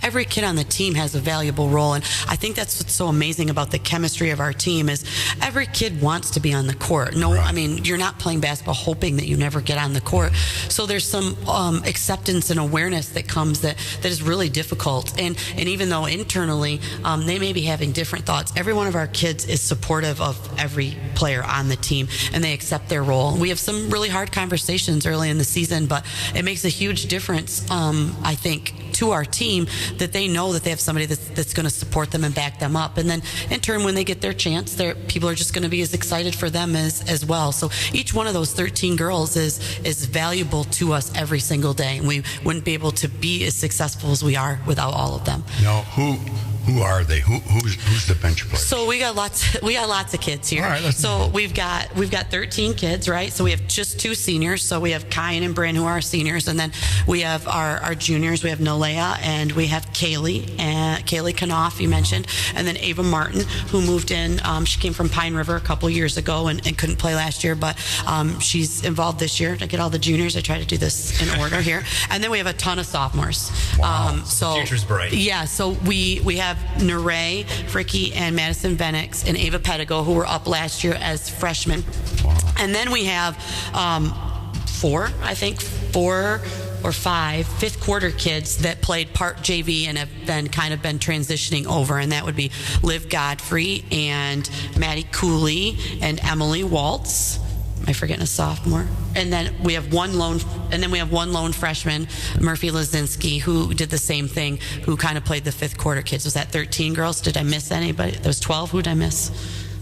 Every kid on the team has a valuable role, and I think that's what's so amazing about the chemistry of our team is every kid wants to be on the court. I mean, you're not playing basketball hoping that you never get on the court. So there's some acceptance and awareness that comes that is really difficult. And even though internally they may be having different thoughts, every one of our kids is supportive of every player on the team, and they accept their role. We have some really hard conversations early in the season, but it makes a huge difference, I think, to our team that they know that they have somebody that's going to support them and back them up. And then in turn, when they get their chance, people are just going to be as excited for them as well. So each one of those 13 girls is valuable to us every single day. And we wouldn't be able to be as successful as we are without all of them. Now, who are they? Who's the bench player? So we got lots of kids here. All right, so we've got 13 kids, right? So we have just 2 seniors. So we have Kyan and Bryn, who are our seniors, and then we have our juniors. We have Nalea, and we have Kaylee Knopf, you mentioned, and then Ava Martin, who moved in. She came from Pine River a couple years ago and couldn't play last year, but she's involved this year. To get all the juniors, I try to do this in order here, and then we have a ton of sophomores. Wow. So the future's bright. Yeah. So we have Neray Fricky and Madison Venix and Ava Pedigo, who were up last year as freshmen. Wow. And then we have 4 or 5 fifth quarter kids that played part JV and have been transitioning over, and that would be Liv Godfrey and Maddie Cooley and Emily Waltz. Am I forgetting a sophomore? And then we have one lone freshman, Murphy Lazinski, who did the same thing, who kind of played the fifth quarter kids. Was that 13 girls? Did I miss anybody? There was 12. Who did I miss?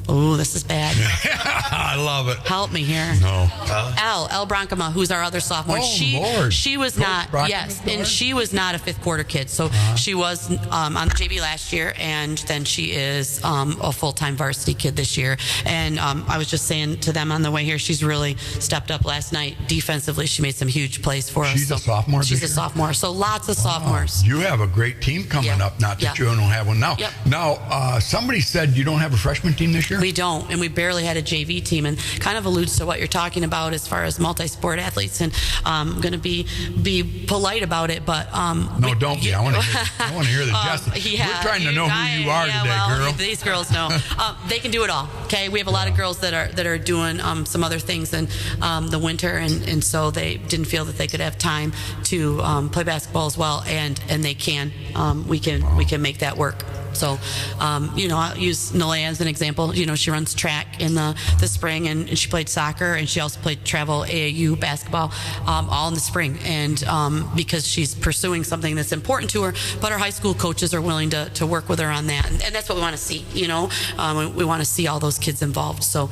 Oh, this is bad. I love it. Help me here. No. Elle Bronkema, who's our other sophomore. Lord. She was Coach not, Bronkema's yes, daughter? and she was not a fifth quarter kid. So she was on the JV last year, and then she is a full-time varsity kid this year. And I was just saying to them on the way here, she's really stepped up last night. Defensively, she made some huge plays for us. She's a sophomore She's this a year? sophomore. So lots of sophomores. You have a great team coming up. Not that you don't have one now. Yep. Now, somebody said you don't have a freshman team this year? We don't, and we barely had a JV team, and kind of alludes to what you're talking about as far as multi-sport athletes. And I'm going to be polite about it, but no, don't be. I want to hear the justice. We're trying to know who you are today, girl. These girls know they can do it all. Okay, we have a lot of girls that are doing some other things in the winter, and so they didn't feel that they could have time to play basketball as well, and they can. We can make that work. So, I'll use Nalea as an example. She runs track in the spring, and she played soccer, and she also played travel AAU basketball all in the spring. And because she's pursuing something that's important to her, but her high school coaches are willing to work with her on that. And that's what we want to see, we want to see all those kids involved. So,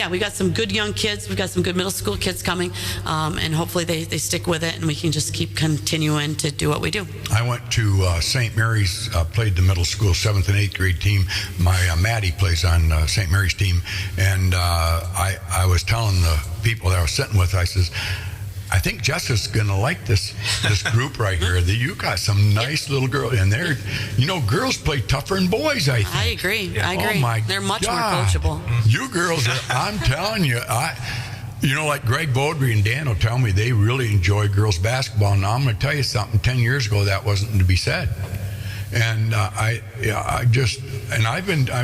we got some good young kids. We've got some good middle school kids coming, and hopefully they stick with it, and we can just keep continuing to do what we do. I went to St. Mary's, played the middle school 7th and 8th grade team. My Maddie plays on St. Mary's team, and I was telling the people that I was sitting with, I says, I think Jessica's going to like this group right here. You got some nice little girls, and they're, girls play tougher than boys, I think. I agree. I agree. Oh my They're much more God. coachable. You girls, I'm telling you, like Greg Beaudry and Dan will tell me they really enjoy girls basketball. Now I'm going to tell you something. 10 years ago, that wasn't to be said. And I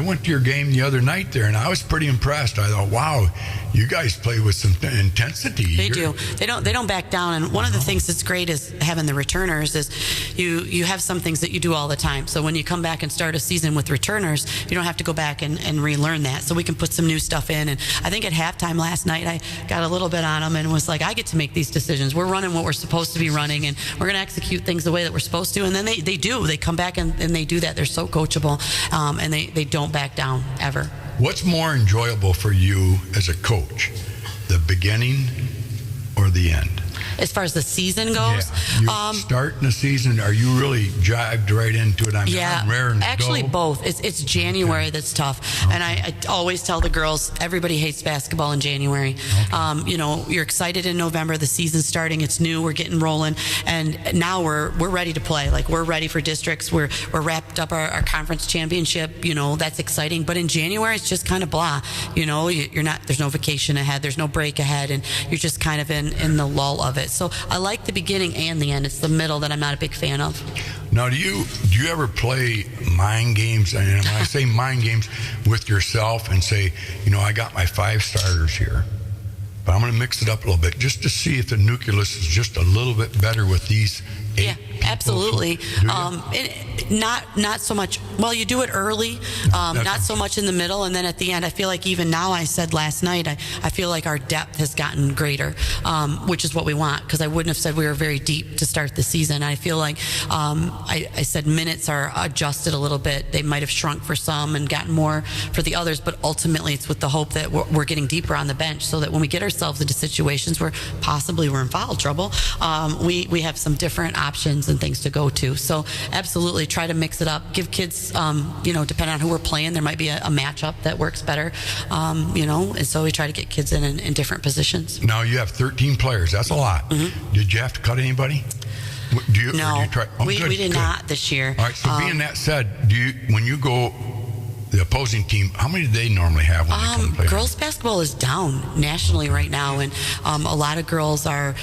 went to your game the other night there, and I was pretty impressed. I thought, wow, you guys play with some intensity. They do. They don't back down. And one of the things that's great is having the returners is you have some things that you do all the time. So when you come back and start a season with returners, you don't have to go back and relearn that. So we can put some new stuff in. And I think at halftime last night, I got a little bit on them and was like, I get to make these decisions. We're running what we're supposed to be running, and we're going to execute things the way that we're supposed to. And then they do. They come back and they do that. They're so coachable, and they don't back down ever. What's more enjoyable for you as a coach, the beginning or the end? As far as the season goes, you starting the season, are you really jived right into it? I'm raring to actually go. both. It's January that's tough, and I always tell the girls, everybody hates basketball in January. You're excited in November, the season's starting, it's new, we're getting rolling, and now we're ready to play. Like, we're ready for districts, we're wrapped up our conference championship. That's exciting. But in January, it's just kind of blah. You're not. There's no vacation ahead. There's no break ahead, and you're just kind of in the lull of it. So I like the beginning and the end. It's the middle that I'm not a big fan of. Now, do you ever play mind games? And when I say mind games, with yourself and say, I got my 5 starters here, but I'm going to mix it up a little bit just to see if the nucleus is just a little bit better with these 8 Yeah, people. absolutely. Not so much. Well, you do it early, not so much in the middle, and then at the end. I feel like even now, I said last night, I feel like our depth has gotten greater, which is what we want, because I wouldn't have said we were very deep to start the season. I feel like I said minutes are adjusted a little bit. They might have shrunk for some and gotten more for the others, but ultimately it's with the hope that we're getting deeper on the bench, so that when we get ourselves into situations where possibly we're in foul trouble, we have some different options and things to go to. So absolutely try to mix it up. Give kids, depending on who we're playing, there might be a matchup that works better, and so we try to get kids in different positions. Now, you have 13 players. That's a lot. Mm-hmm. Did you have to cut anybody? No, we did not this year. All right, so being that said, when you go the opposing team, how many do they normally have when they come play? Girls basketball is down nationally right now, and a lot of girls are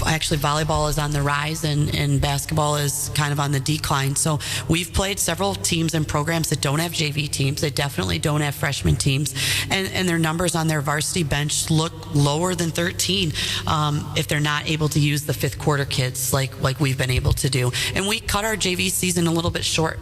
actually, volleyball is on the rise, and basketball is kind of on the decline. So we've played several teams and programs that don't have JV teams. They definitely don't have freshman teams, and their numbers on their varsity bench look lower than 13 if they're not able to use the 5th quarter kids like we've been able to do. And we cut our JV season a little bit short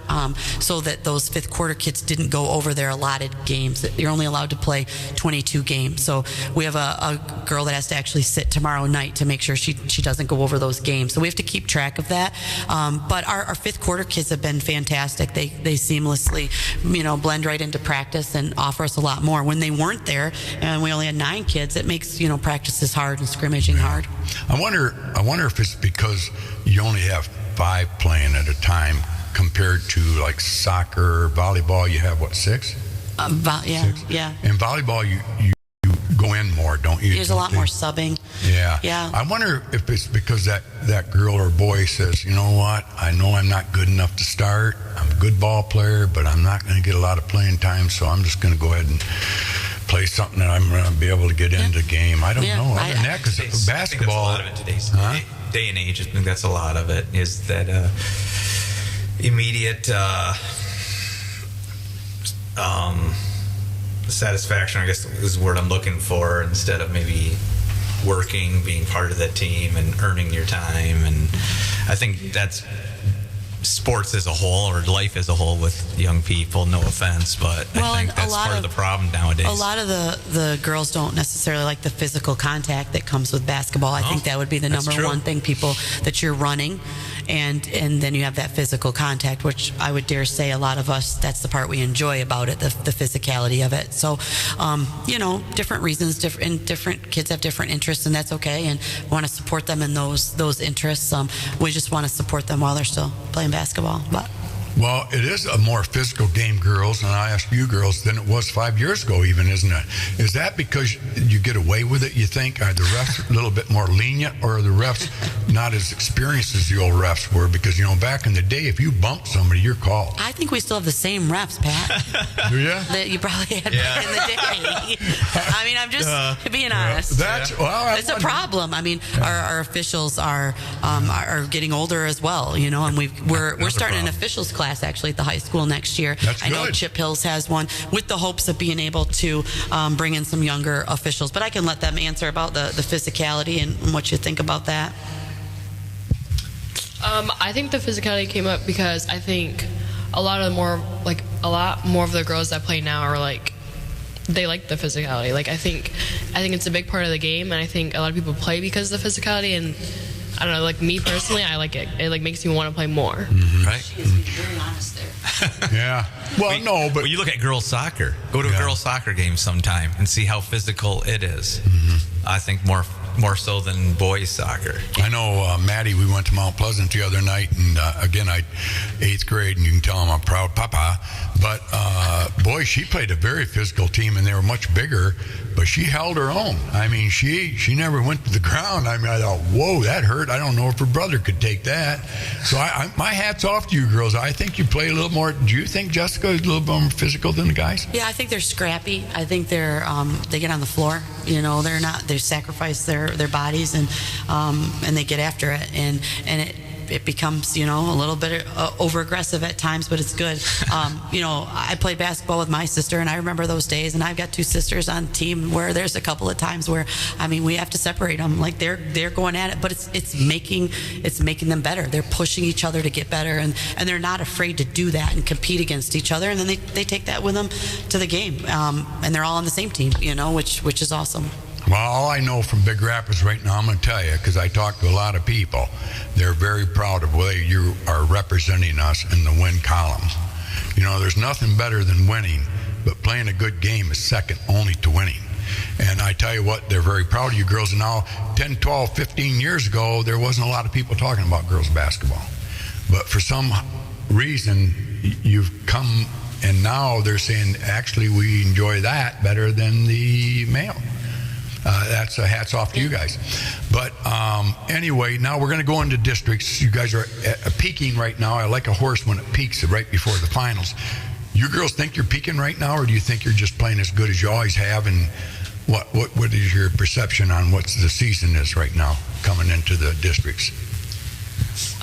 so that those 5th quarter kids kids didn't go over their allotted games. You're only allowed to play 22 games. So we have a girl that has to actually sit tomorrow night to make sure she doesn't go over those games. So we have to keep track of that. But our fifth quarter kids have been fantastic. They seamlessly, blend right into practice and offer us a lot more. When they weren't there and we only had 9 kids, it makes, practices hard and scrimmaging hard. I wonder if it's because you only have 5 playing at a time compared to like soccer or volleyball. You have 6? 6? Yeah. In volleyball, you go in more, don't you? There's a lot more subbing. Yeah. I wonder if it's because that girl or boy says, you know what, I know I'm not good enough to start. I'm a good ball player, but I'm not going to get a lot of playing time, so I'm just going to go ahead and play something that I'm going to be able to get into the game. I don't know. Other than that, because basketball. I think that's a lot of it today's day and age. I think that's a lot of it, is that immediate satisfaction, I guess, is the word I'm looking for, instead of maybe working, being part of that team and earning your time. And I think that's sports as a whole, or life as a whole, with young people, no offense, but I think that's part of the problem nowadays. A lot of the girls don't necessarily like the physical contact that comes with basketball. I think that would be the number one thing, people, that you're running and then you have that physical contact, which I would dare say a lot of us, that's the part we enjoy about it, the physicality of it. So different reasons, different kids have different interests, and that's okay, and we want to support them in those interests. We just want to support them while they're still playing basketball. Well, it is a more physical game, girls, and I ask you girls, than it was 5 years ago even, isn't it? Is that because you get away with it, you think? Are the refs a little bit more lenient, or are the refs not as experienced as the old refs were? Because, back in the day, if you bumped somebody, you're called. I think we still have the same refs, Pat. Do you? That you probably had back in the day. I mean, I'm just being honest. It's a problem. I mean, our officials are getting older as well, and we're starting an officials class actually at the high school next year. I know Chip Hills has one, with the hopes of being able to bring in some younger officials, but I can let them answer about the physicality and what you think about that. I think the physicality came up because I think a lot more of the girls that play now are they like the physicality. I think it's a big part of the game, and I think a lot of people play because of the physicality, and I don't know, me personally, I like it. It makes me want to play more. Mm-hmm. Right? She is being very honest there. Yeah. Well, but you look at girls soccer. Go to a girls soccer game sometime and see how physical it is. Mm-hmm. I think more so than boys soccer. I know Maddie, we went to Mount Pleasant the other night, and again, 8th grade, and you can tell I'm a proud papa, but boy, she played a very physical team, and they were much bigger, but she held her own. I mean, she never went to the ground. I mean, I thought, whoa, that hurt. I don't know if her brother could take that. So my hat's off to you girls. I think you play a little more. Do you think Jessica is a little more physical than the guys? Yeah, I think they're scrappy. I think they're they get on the floor. They sacrifice their bodies and they get after it, and it becomes a little bit over aggressive at times, but it's good. I played basketball with my sister, and I remember those days, and I've got 2 sisters on the team where there's a couple of times where we have to separate them. They're going at it, but it's making them better. They're pushing each other to get better, and they're not afraid to do that and compete against each other, and then they take that with them to the game, and they're all on the same team, which is awesome. Well, all I know from Big Rapids right now, I'm going to tell you, because I talk to a lot of people, they're very proud of the way you are representing us in the win column. There's nothing better than winning, but playing a good game is second only to winning. And I tell you what, they're very proud of you girls. And now, 10, 12, 15 years ago, there wasn't a lot of people talking about girls basketball. But for some reason, you've come, and now they're saying, actually, we enjoy that better than the male. That's a hats off to you guys. But anyway, now we're going to go into districts. You guys are peaking right now. I like a horse when it peaks right before the finals. You girls think you're peaking right now, or do you think you're just playing as good as you always have? And what is your perception on what the season is right now coming into the districts?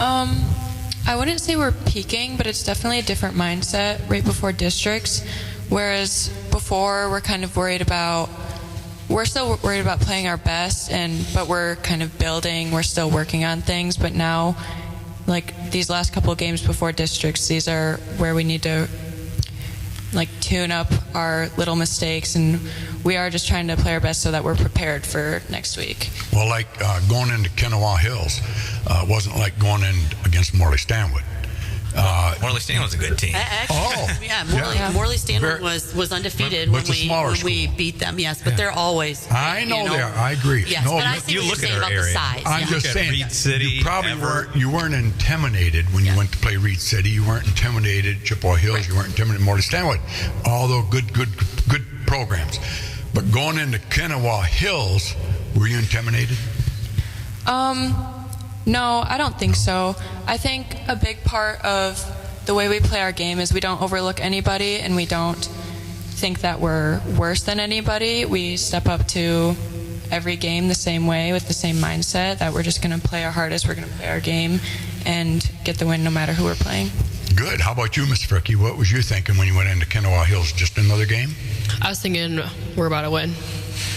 I wouldn't say we're peaking, but it's definitely a different mindset right before districts. Whereas before, we're still worried about playing our best, but we're kind of building, we're still working on things. But now, these last couple of games before districts, these are where we need to like tune up our little mistakes, and we are just trying to play our best so that we're prepared for next week. Well, like going into Kennewaw Hills wasn't like going in against Morley Stanwood. Morley Stanwood's a good team. Morley Stanwood was undefeated but when we beat them. Yes, but they're always. I know they are. I agree. Yes, no, but I see you what look you're at saying our about area. the size. I'm just saying, Reed City, you probably weren't intimidated when you went to play Reed City. You weren't intimidated Chippewa Hills. Right. You weren't intimidated Morley Stanwood. Although good programs, but going into Kennewaw Hills, were you intimidated? No, I don't think so. I think a big part of the way we play our game is we don't overlook anybody, and we don't think that we're worse than anybody. We step up to every game the same way with the same mindset that we're just going to play our hardest, we're going to play our game, and get the win no matter who we're playing. Good. How about you, Miss Fricky? What was you thinking when you went into Kennewaw Hills? Just another game? I was thinking we're about to win.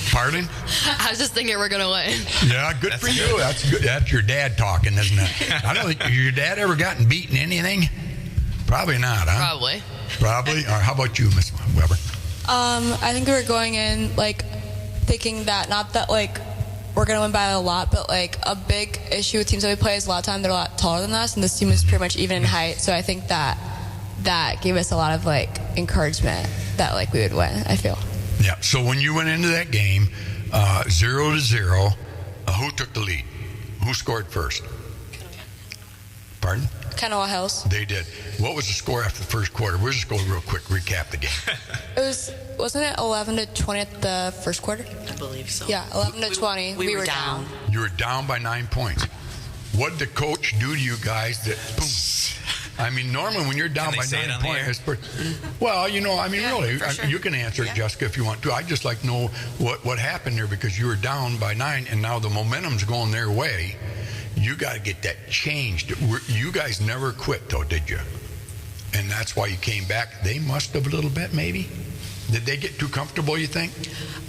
Pardon? I was just thinking we're going to win. Yeah, good for you. That's good. That's your dad talking, isn't it? I don't think your dad ever gotten beaten anything? Probably not, huh? Probably. Or how about you, Miss Weber? I think we were going in like thinking that not that like we're gonna win by a lot, but like a big issue with teams that we play is a lot of time they're a lot taller than us, and this team is pretty much even in height. So I think that gave us a lot of like encouragement that like we would win. I feel. Yeah. So when you went into that game, 0-0, who took the lead? Who scored first? Pardon? Kennewaw Hills. They did. What was the score after the first quarter? We'll just go real quick, recap the game. Wasn't it 11-20 at the first quarter? I believe so. Yeah, 11-20. We were down. You were down by 9 points. What did the coach do to you guys that, boom? I mean, normally when you're down by 9 points, well, you know, I mean, really, sure. You can answer it, Jessica, if you want to. I'd just like to know what happened there, because you were down by 9, and now the momentum's going their way. You got to get that changed. You guys never quit, though, did you? And that's why you came back. They must have a little bit, maybe. Did they get too comfortable, you think?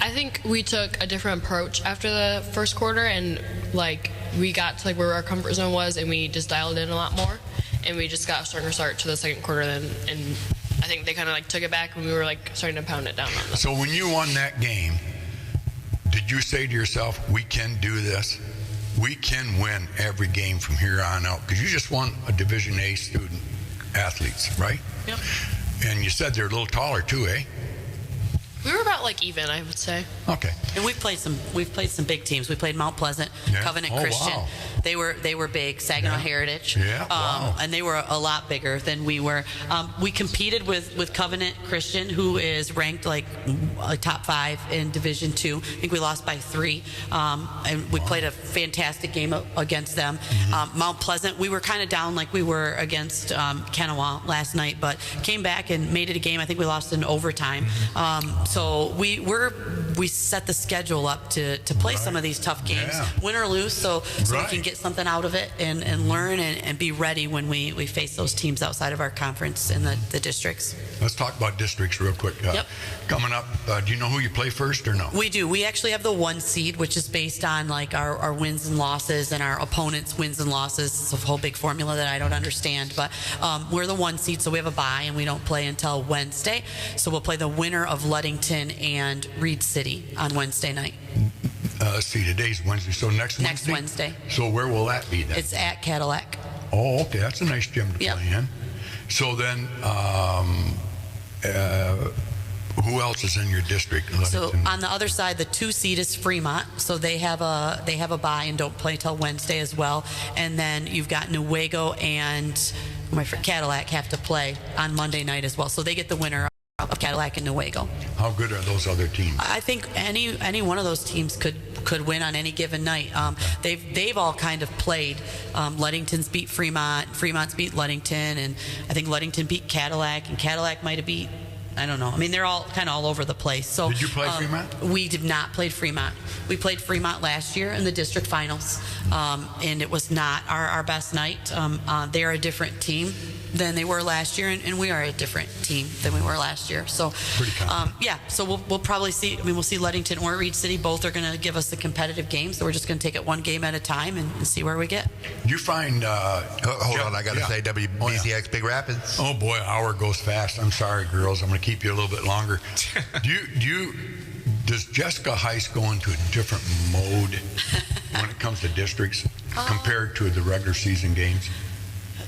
I think we took a different approach after the first quarter, and like we got to like where our comfort zone was, and we just dialed in a lot more, and we just got a stronger start to the second quarter then, and I think they kind of like took it back when we were like starting to pound it down on them. So when you won that game, did you say to yourself, we can do this? We can win every game from here on out? Because you just won a Division A student athletes, right? Yep. And you said they're a little taller too, eh? We were about like even, I would say. Okay. And we've played some big teams. We played Mount Pleasant, Covenant Christian. Wow. They were big. Saginaw Heritage. Yeah. Wow. And they were a lot bigger than we were. We competed with Covenant Christian, who is ranked like top 5 in Division II. I think we lost by 3. And we played a fantastic game against them. Mm-hmm. Mount Pleasant, we were kind of down like we were against Kennewaw last night, but came back and made it a game. I think we lost in overtime. So we set the schedule up to play some of these tough games, win or lose, so we can get something out of it and learn and be ready when we face those teams outside of our conference in the districts. Let's talk about districts real quick. Coming up, do you know who you play first or no? We do. We actually have the 1 seed, which is based on like our wins and losses and our opponents' wins and losses. It's a whole big formula that I don't understand, but we're the 1 seed, so we have a bye and we don't play until Wednesday. So we'll play the winner of Ludington and Reed City on Wednesday night. Let's see, today's Wednesday, so next Wednesday? Next Wednesday. So where will that be then? It's at Cadillac. Oh, okay, that's a nice gym to play in. So then, who else is in your district? So on the other side, the 2 seed is Fremont. So they have a bye and don't play till Wednesday as well. And then you've got Newaygo and Cadillac have to play on Monday night as well. So they get the winner of Cadillac and Newaygo. How good are those other teams? I think any one of those teams could win on any given night. They've all kind of played. Ludington's beat Fremont, Fremont's beat Ludington, and I think Ludington beat Cadillac, and Cadillac might have beat, I don't know. I mean, they're all kind of all over the place. So did you play Fremont? We did not play Fremont. We played Fremont last year in the district finals, and it was not our best night. They're a different team than they were last year, and we are a different team than we were last year. So, so we'll probably see. I mean, we'll see Ludington or Reed City. Both are going to give us the competitive game. So we're just going to take it one game at a time and see where we get. You find. Hold on, I got to say WBCX Big Rapids. Oh boy, hour goes fast. I'm sorry, girls. I'm going to keep you a little bit longer. Does Jessica Heist go into a different mode when it comes to districts compared to the regular season games?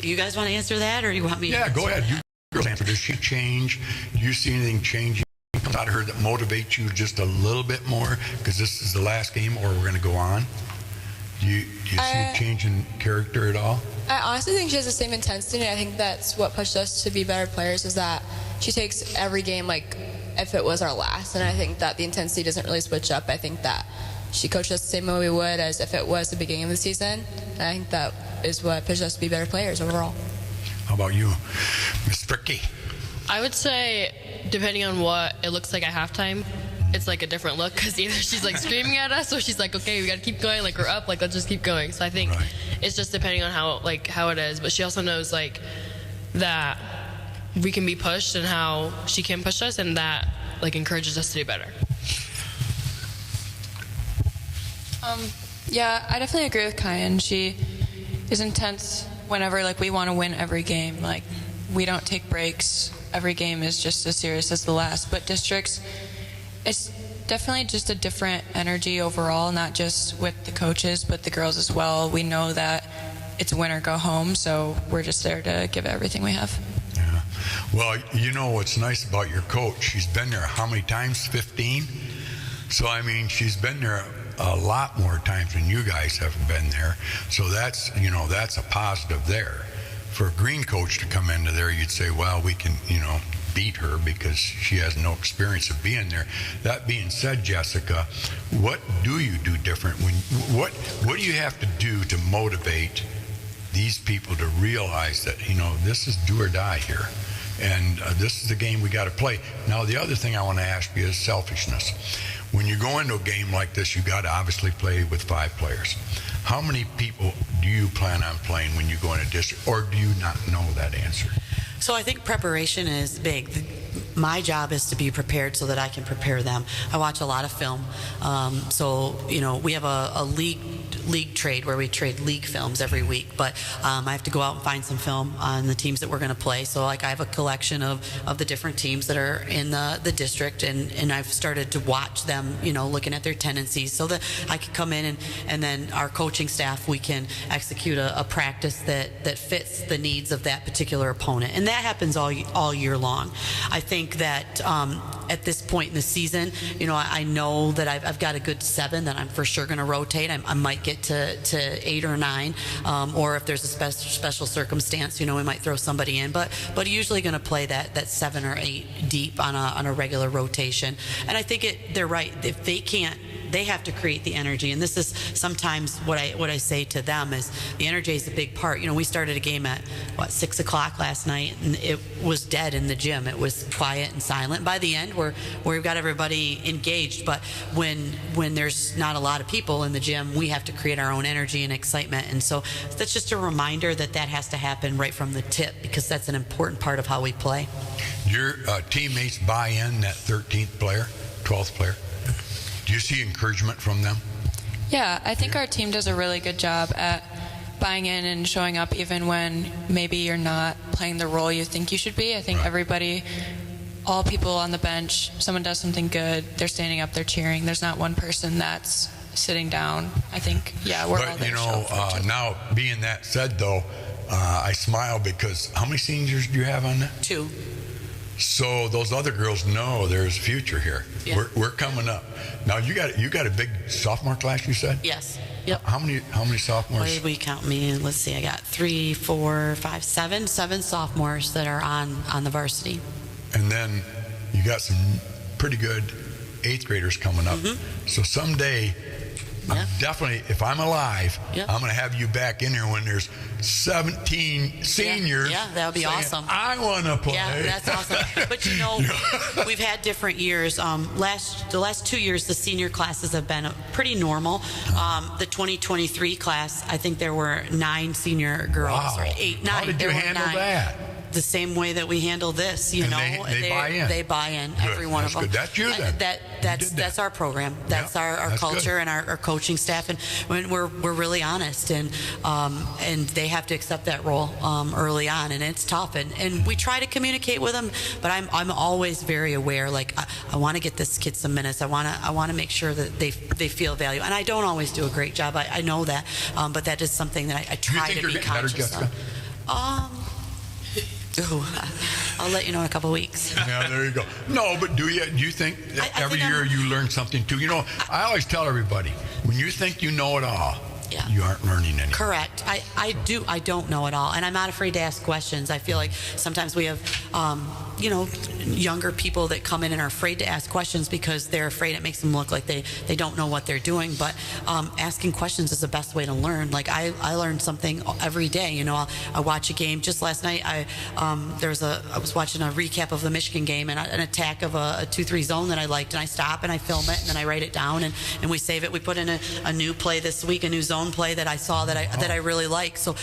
You guys want to answer that, or do you want me? Yeah, go ahead. You girls answer. Does she change? Do you see anything changing out of her that motivates you just a little bit more because this is the last game, or we're going to go on? Do you see a change in character at all? I honestly think she has the same intensity, and I think that's what pushed us to be better players, is that she takes every game like if it was our last, and I think that the intensity doesn't really switch up. I think that she coached us the same way we would as if it was the beginning of the season, and I think that is what pushed us to be better players overall. How about you, Miss Fricky? I would say, depending on what it looks like at halftime, it's like a different look, because either she's like screaming at us, or she's like, okay, we got to keep going, like we're up, like let's just keep going. So I think it's just depending on how it is. But she also knows like that we can be pushed and how she can push us, and that like encourages us to do better. Yeah, I definitely agree with Kyan. She is intense whenever like we want to win every game. Like we don't take breaks. Every game is just as serious as the last. But districts, it's definitely just a different energy overall, not just with the coaches, but the girls as well. We know that it's win or go home, so we're just there to give everything we have. Yeah. Well, you know what's nice about your coach? She's been there how many times? 15? So, I mean, she's been there a lot more times than you guys have been there. So that's, that's a positive there. For a green coach to come into there, you'd say, well, we can, beat her because she has no experience of being there. That being said, Jessica, what do you do different? What do you have to do to motivate these people to realize that, this is do or die here? And this is the game we got to play. Now, the other thing I want to ask you is selfishness. When you go into a game like this, you got to obviously play with 5 players. How many people do you plan on playing when you go in a district, or do you not know that answer? So I think preparation is big. My job is to be prepared so that I can prepare them. I watch a lot of film. We have a league trade where we trade league films every week, but I have to go out and find some film on the teams that we're going to play. So like I have a collection of the different teams that are in the district, and I've started to watch them, looking at their tendencies so that I can come in and then our coaching staff, we can execute a practice that fits the needs of that particular opponent. And that happens all year long. I think that at this point in the season, I know that I've got a good 7 that I'm for sure going to rotate. I might get to 8 or 9, or if there's a special circumstance, we might throw somebody in. But usually going to play that 7 or 8 deep on a regular rotation. And I think they're right. If they can't, they have to create the energy, and this is sometimes what I say to them is the energy is a big part. We started a game at 6 o'clock last night, and it was dead in the gym. It was quiet and silent. By the end, we've got everybody engaged, but when there's not a lot of people in the gym, we have to create our own energy and excitement. And so that's just a reminder that has to happen right from the tip, because that's an important part of how we play. Your teammates buy in, that 13th player, 12th player? Do you see encouragement from them? Yeah, I think our team does a really good job at buying in and showing up even when maybe you're not playing the role you think you should be. I think everybody, all people on the bench, someone does something good, they're standing up, they're cheering. There's not one person that's sitting down. I think, we're all there. But, now, being that said, though, I smile because how many seniors do you have on that? 2. So those other girls know there's a future here. Yeah. We're coming up. Now you got a big sophomore class, you said? Yes. Yep. How many sophomores? What did we count me? Let's see. I got 3, 4, 5, 7 sophomores that are on the varsity. And then you got some pretty good 8th graders coming up. Mm-hmm. So someday, I'm definitely, if I'm alive, I'm going to have you back in here when there's 17 seniors. Yeah, that would be awesome. I want to play. Yeah, that's awesome. But we've had different years. The last 2 years, the senior classes have been pretty normal. The 2023 class, I think there were 9 senior girls. Wow. Or 8, 9. How did you handle that? the same way that we handle this, you And know. they buy in. They buy in, Good. every one That's of them. good. That's you then. That's our program. That's Yep. our That's culture good. and our coaching staff, and when we're really honest, and they have to accept that role early on, and it's tough, and we try to communicate with them, but I'm always very aware, like I want to get this kid some minutes. I want to make sure that they feel value, and I don't always do a great job. I know that, but that is something that I Do you try think to you're be getting better, conscious Jessica? of. I'll let you know in a couple of weeks. Yeah, there you go. No, but do you think that I every think year you learn something too? You know, I always tell everybody, when you think you know it all, Yeah. you aren't learning anything. Correct. I don't know it all, and I'm not afraid to ask questions. I feel like sometimes we have, younger people that come in and are afraid to ask questions because they're afraid it makes them look like they don't know what they're doing. But asking questions is the best way to learn. Like I learn something every day. You know, I watch a game. Just last night, I was watching a recap of the Michigan game and an attack of a 2-3 zone that I liked, and I stop and I film it and then I write it down and we save it. We put in a new play this week, a new zone play that I saw that I really like. So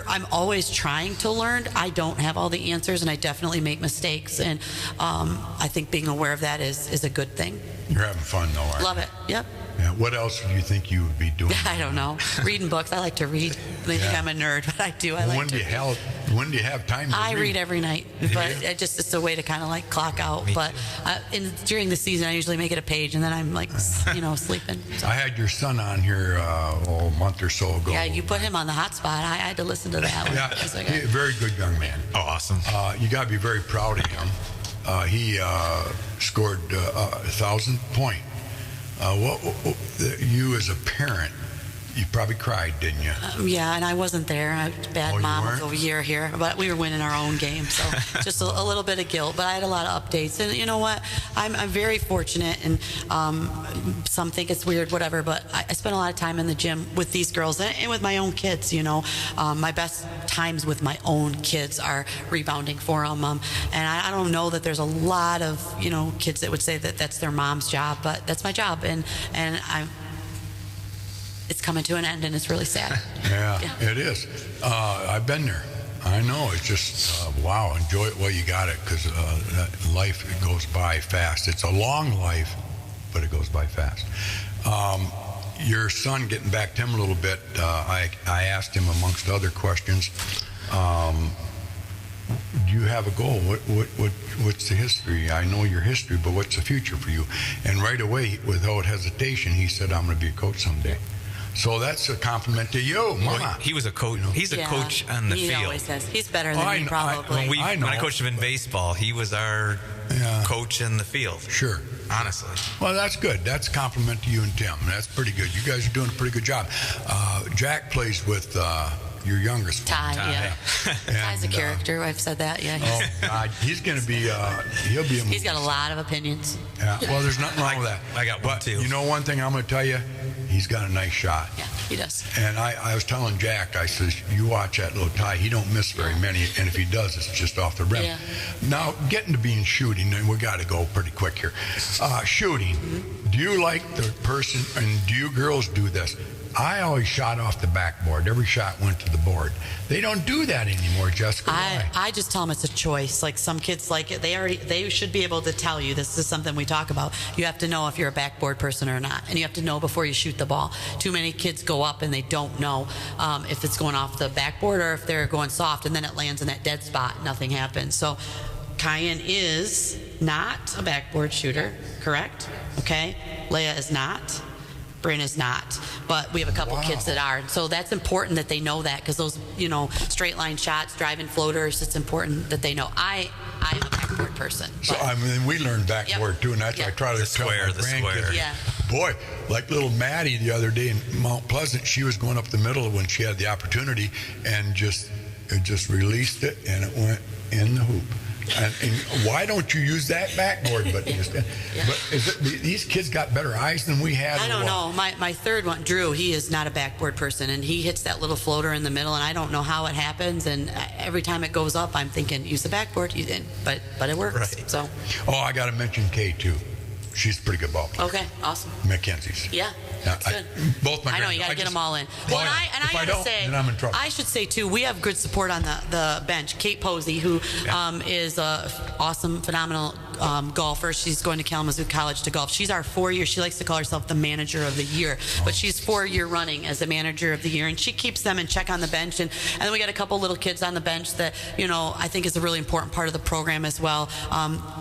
I'm always trying to learn. I don't have all the answers, and I definitely make mistakes, and I think being aware of that is a good thing. You're having fun though, aren't you? Love it. Yep. Yeah. What else do you think you would be doing? I don't know. Reading books. I like to read. They think I'm a nerd, but I do. When do you have time to I read every night, but Yeah. it's a way to kind of like clock out. But during the season, I usually make it a page, and then I'm like, sleeping. So. I had your son on here a month or so ago. Yeah, you put him on the hot spot. I had to listen to that one. Yeah, It was like he- very good young man. Oh, awesome. You got to be very proud of him. He scored 1,000 point. You as a parent, you probably cried, didn't you? Yeah, and I wasn't there. I was a bad you mom weren't? of the year here, but we were winning our own game, so just a little bit of guilt. But I had a lot of updates, and you know what? I'm very fortunate, and some think it's weird, whatever. But I spent a lot of time in the gym with these girls and with my own kids. You know, my best times with my own kids are rebounding for them, and I don't know that there's a lot of kids that would say that that's their mom's job, but that's my job, and it's coming to an end, and it's really sad. Yeah, it is. I've been there. I know. It's just, wow, enjoy it while you got it, because life, it goes by fast. It's a long life, but it goes by fast. Your son, getting back to him a little bit, I asked him, amongst other questions, do you have a goal? What's the history? I know your history, but what's the future for you? And right away, without hesitation, he said, I'm going to be a coach someday. So that's a compliment to you, Mama. He was a coach. He's a coach on the he field. always has. He's better than me, probably. When I coached him in baseball, he was our coach in the field. Sure. Honestly. Well, that's good. That's a compliment to you and Tim. That's pretty good. You guys are doing a pretty good job. Jack plays with your youngest one. Ty, yeah. Ty's a character. I've said that. Yeah. God, he's going to be. He'll be. He's got a lot of opinions. Yeah. Well, there's nothing wrong with that. I got one too. You know, one thing I'm going to tell you, he's got a nice shot. Yeah, he does. And I was telling Jack, I says, you watch that little Ty. He don't miss very many, and if he does, it's just off the rim. Yeah. Now, getting to being shooting, and we got to go pretty quick here. Shooting. Do you like the person, and do you girls do this? I always shot off the backboard. Every shot went to the board. They don't do that anymore, Jessica. Why? I just tell them it's a choice. Like, some kids like it. They should be able to tell you this is something we talk about. You have to know if you're a backboard person or not, and you have to know before you shoot the ball. Too many kids go up and they don't know if it's going off the backboard or if they're going soft, and then it lands in that dead spot. Nothing happens. So Cayenne is not a backboard shooter, correct? Okay. Leia is not. Bryn is not, but we have a couple kids that are. So that's important that they know that, because those, straight line shots, driving floaters, it's important that they know. I'm a backboard person. So I mean, we learned backboard too, and that's what I try to tell my grandkids. Yeah. Boy, like little Maddie the other day in Mount Pleasant, she was going up the middle when she had the opportunity, and just released it, and it went in the hoop. And why don't you use that backboard? But these kids got better eyes than we had. I don't know. My third one, Drew, he is not a backboard person, and he hits that little floater in the middle, and I don't know how it happens. And every time it goes up, I'm thinking, use the backboard, but it works. Right. So. Oh, I got to mention Kay too. she's a pretty good ball player. Okay, awesome. Mackenzie's. Yeah, that's good. Both my I know, you got to get them all in. Well, and I got to say, then I'm in trouble. I should say, too, we have good support on the bench. Kate Posey, who is a awesome, phenomenal golfer. She's going to Kalamazoo College to golf. She's our 4-year. She likes to call herself the manager of the year, but she's 4-year running as the manager of the year, and she keeps them in check on the bench. And then we got a couple little kids on the bench that, you know, I think is a really important part of the program as well.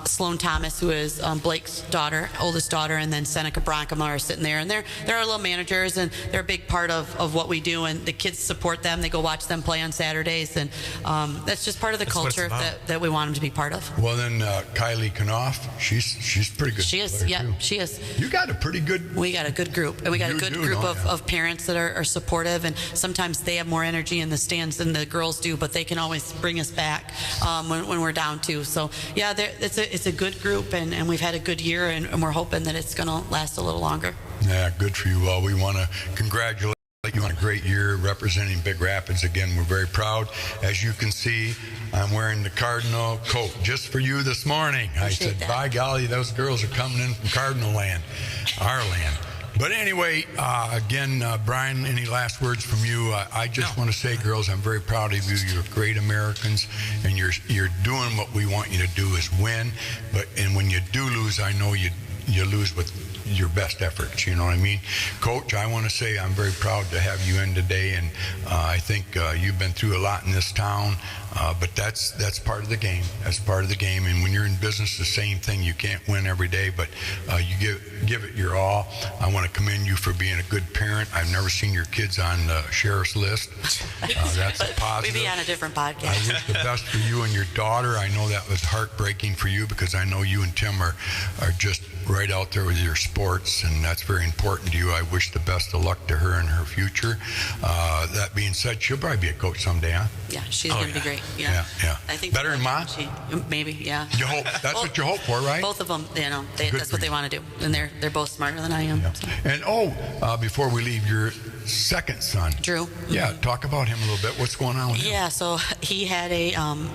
Sloan Thomas, who is Blake's daughter, oldest daughter, and then Seneca Bronkema are sitting there, and they're our little managers, and they're a big part of what we do, and the kids support them. They go watch them play on Saturdays, and that's just part of the culture that we want them to be part of. Well, then Kylie Knopf, she's pretty good. She is, yeah, too. she is. You got a pretty good. We got a good group, and we got a good group of parents that are supportive, and sometimes they have more energy in the stands than the girls do, but they can always bring us back when we're down too. So yeah, it's a good group, and we've had a good year, and we're hoping that it's going to last a little longer. Yeah, good for you all. We want to congratulate you on a great year representing Big Rapids. Again, we're very proud. As you can see, I'm wearing the Cardinal coat just for you this morning. I said, by golly, those girls are coming in from Cardinal land, our land. But anyway, again, Brian, any last words from you? I just want to say, girls, I'm very proud of you. You're great Americans, and you're doing what we want you to do, is win. And when you do lose, I know you lose with your best efforts, you know what I mean? Coach, I want to say I'm very proud to have you in today, and I think you've been through a lot in this town, but that's part of the game. That's part of the game, and when you're in business, the same thing. You can't win every day, but you give it your all. I want to commend you for being a good parent. I've never seen your kids on the sheriff's list. That's a positive. We'd be on a different podcast. I wish the best for you and your daughter. I know that was heartbreaking for you, because I know you and Tim are just right out there with your sports, and that's very important to you. I wish the best of luck to her in her future. That being said, she'll probably be a coach someday, huh? Yeah, she's going to be great. Yeah. I think better than Mom? Maybe, yeah. You hope that's what you hope for, right? Both of them, you know, that's what they want to do, and they're both smarter than I am. Yeah. So. And before we leave, your second son, Drew. Yeah, talk about him a little bit. What's going on with him? Yeah, so he had a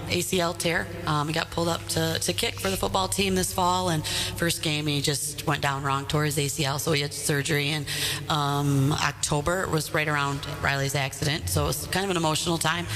ACL tear. He got pulled up to kick for the football team this fall, and first game he just went down wrong, tore his ACL, so he had surgery in October. It was right around Riley's accident, so it was kind of an emotional time.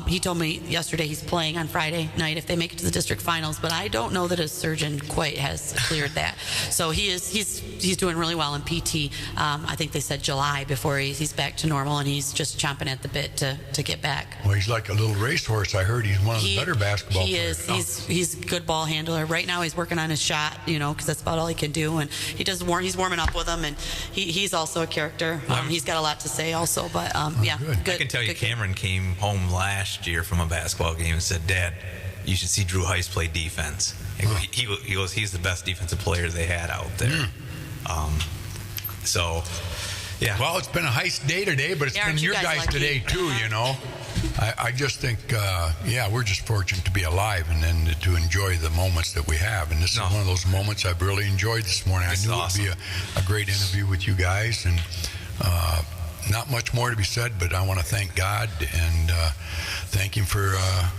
He told me yesterday he's playing on Friday night if they make it to the district finals, but I don't know that his surgeon quite has cleared that. So he's doing really well in PT. I think they said July before he's back to normal, and he's just chomping at the bit to get back. Well, he's like a little racehorse. I heard he's one of the better basketball players. He is. He's a good ball handler. Right now he's working on his shot, you know, because that's about all he can do. And he's warming up with them, and he's also a character. He's got a lot to say also, but yeah, good. I can tell you, Cameron came home last year from a basketball game and said, "Dad, you should see Drew Heist play defense." He goes, he's the best defensive player they had out there. So, yeah. Well, it's been a Heist day today, but it's been your guys today too, you know. I just think, we're just fortunate to be alive and then to enjoy the moments that we have. And this is one of those moments I've really enjoyed this morning. I knew it would be a great interview with you guys, and not much more to be said, but I want to thank God and thank Him for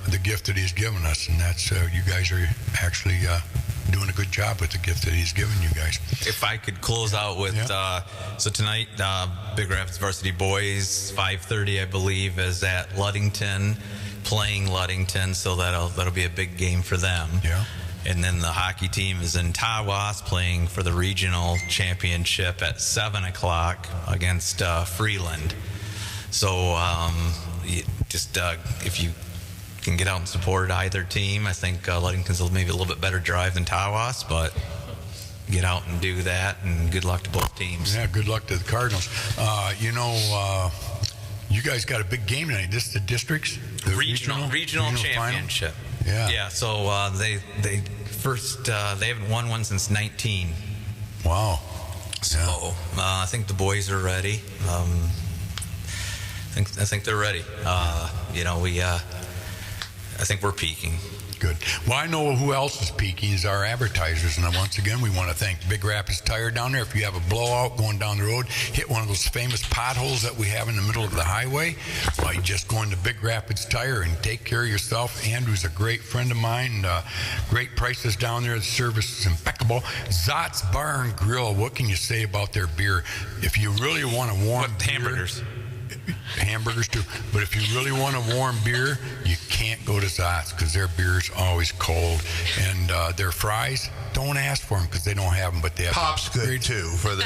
the gift that He's given us. And that's, you guys are actually doing a good job with the gift that He's given you guys. If I could close out with, so tonight, Big Rapids Varsity Boys, 5:30, I believe, is at Ludington, playing Ludington, so that'll be a big game for them. Yeah. And then the hockey team is in Tawas playing for the regional championship at 7 o'clock against Freeland. So if you can get out and support either team, I think Ludington's maybe a little bit better drive than Tawas, but get out and do that, and good luck to both teams. Yeah, good luck to the Cardinals. You guys got a big game tonight. This is the districts? The regional championship. Final? Yeah. So they haven't won one since 19. Wow. So I think the boys are ready. I think they're ready. I think we're peaking. good. Well, I know who else is peaking is our advertisers, and once again, we want to thank Big Rapids Tire down there. If you have a blowout going down the road, hit one of those famous potholes that we have in the middle of the highway, well, you just go into Big Rapids Tire and take care of yourself. Andrew's a great friend of mine. Great prices down there. The service is impeccable. Zott's Bar and Grill. What can you say about their beer? If you really want a warm beer, hamburgers too. But if you really want a warm beer, you can't go to Zott's because their beer's always cold. And their fries, don't ask for them because they don't have them, but they have Pop's good too for the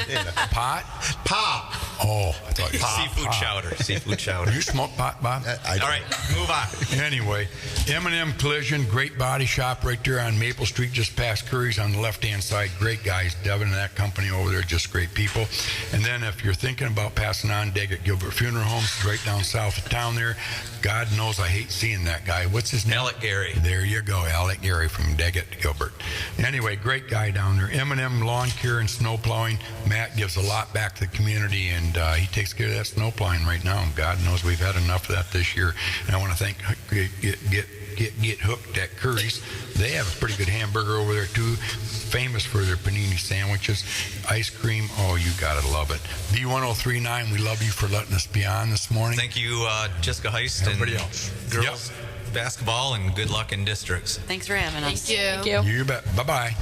pot. Pop. Oh, I thought you Seafood chowder. Seafood chowder. You smoke pot, Bob? All right, move on. Anyway, M&M Collision, great body shop right there on Maple Street, just past Curries on the left-hand side. Great guys, Devin and that company over there, just great people. And then if you're thinking about passing on, Daggett Gilbert Funeral Homes, right down south of town there. God knows I hate seeing that guy. What's his name? Alec Gary. There you go, Alec Gary from Daggett Gilbert. Anyway, great guy down there. M&M Lawn Care and Snow Plowing. Matt gives a lot back to the community, and he takes care of that snow plowing right now. And God knows we've had enough of that this year. And I want to thank Get Hooked at Curries. They have a pretty good hamburger over there too. Famous for their panini sandwiches, ice cream. Oh, you gotta love it. B1039, we love you for letting us be on this morning. Thank you, Jessica Heist. Everybody and else. Girls basketball, and good luck in districts. Thanks for having us. Thank you. You bet. Bye-bye.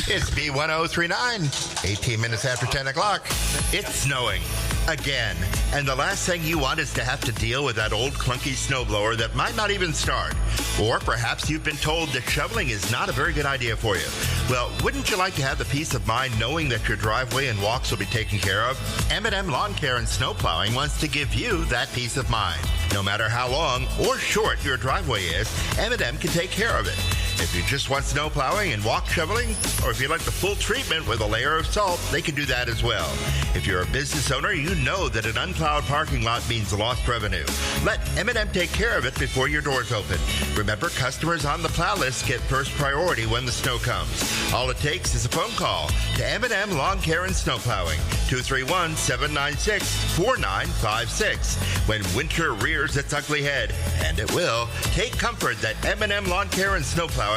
It's B1039, 18 minutes after 10 o'clock. It's snowing again. And the last thing you want is to have to deal with that old clunky snowblower that might not even start. Or perhaps you've been told that shoveling is not a very good idea for you. Well, wouldn't you like to have the peace of mind knowing that your driveway and walks will be taken care of? M&M Lawn Care and Snow Plowing wants to give you that peace of mind. No matter how long or short your driveway is, M&M can take care of it. If you just want snow plowing and walk shoveling, or if you like the full treatment with a layer of salt, they can do that as well. If you're a business owner, you know that an unplowed parking lot means lost revenue. Let M&M take care of it before your doors open. Remember, customers on the plow list get first priority when the snow comes. All it takes is a phone call to M&M Lawn Care and Snow Plowing, 231-796-4956. When winter rears its ugly head, and it will, take comfort that M&M Lawn Care and Snow Plowing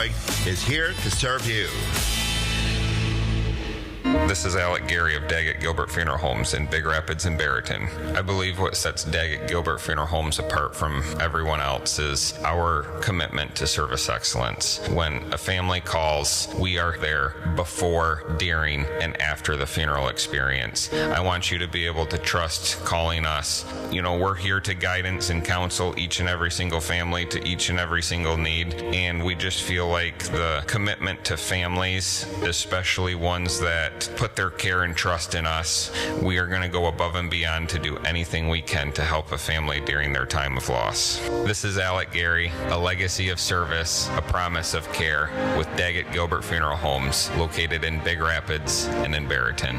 is here to serve you. This is Alec Gary of Daggett Gilbert Funeral Homes in Big Rapids and Barrington. I believe what sets Daggett Gilbert Funeral Homes apart from everyone else is our commitment to service excellence. When a family calls, we are there before, during, and after the funeral experience. I want you to be able to trust calling us. You know, we're here to guidance and counsel each and every single family to each and every single need, and we just feel like the commitment to families, especially ones that put their care and trust in us, we are going to go above and beyond to do anything we can to help a family during their time of loss. This is Alec Gary, a legacy of service, a promise of care with Daggett Gilbert Funeral Homes, located in Big Rapids and in Barrington.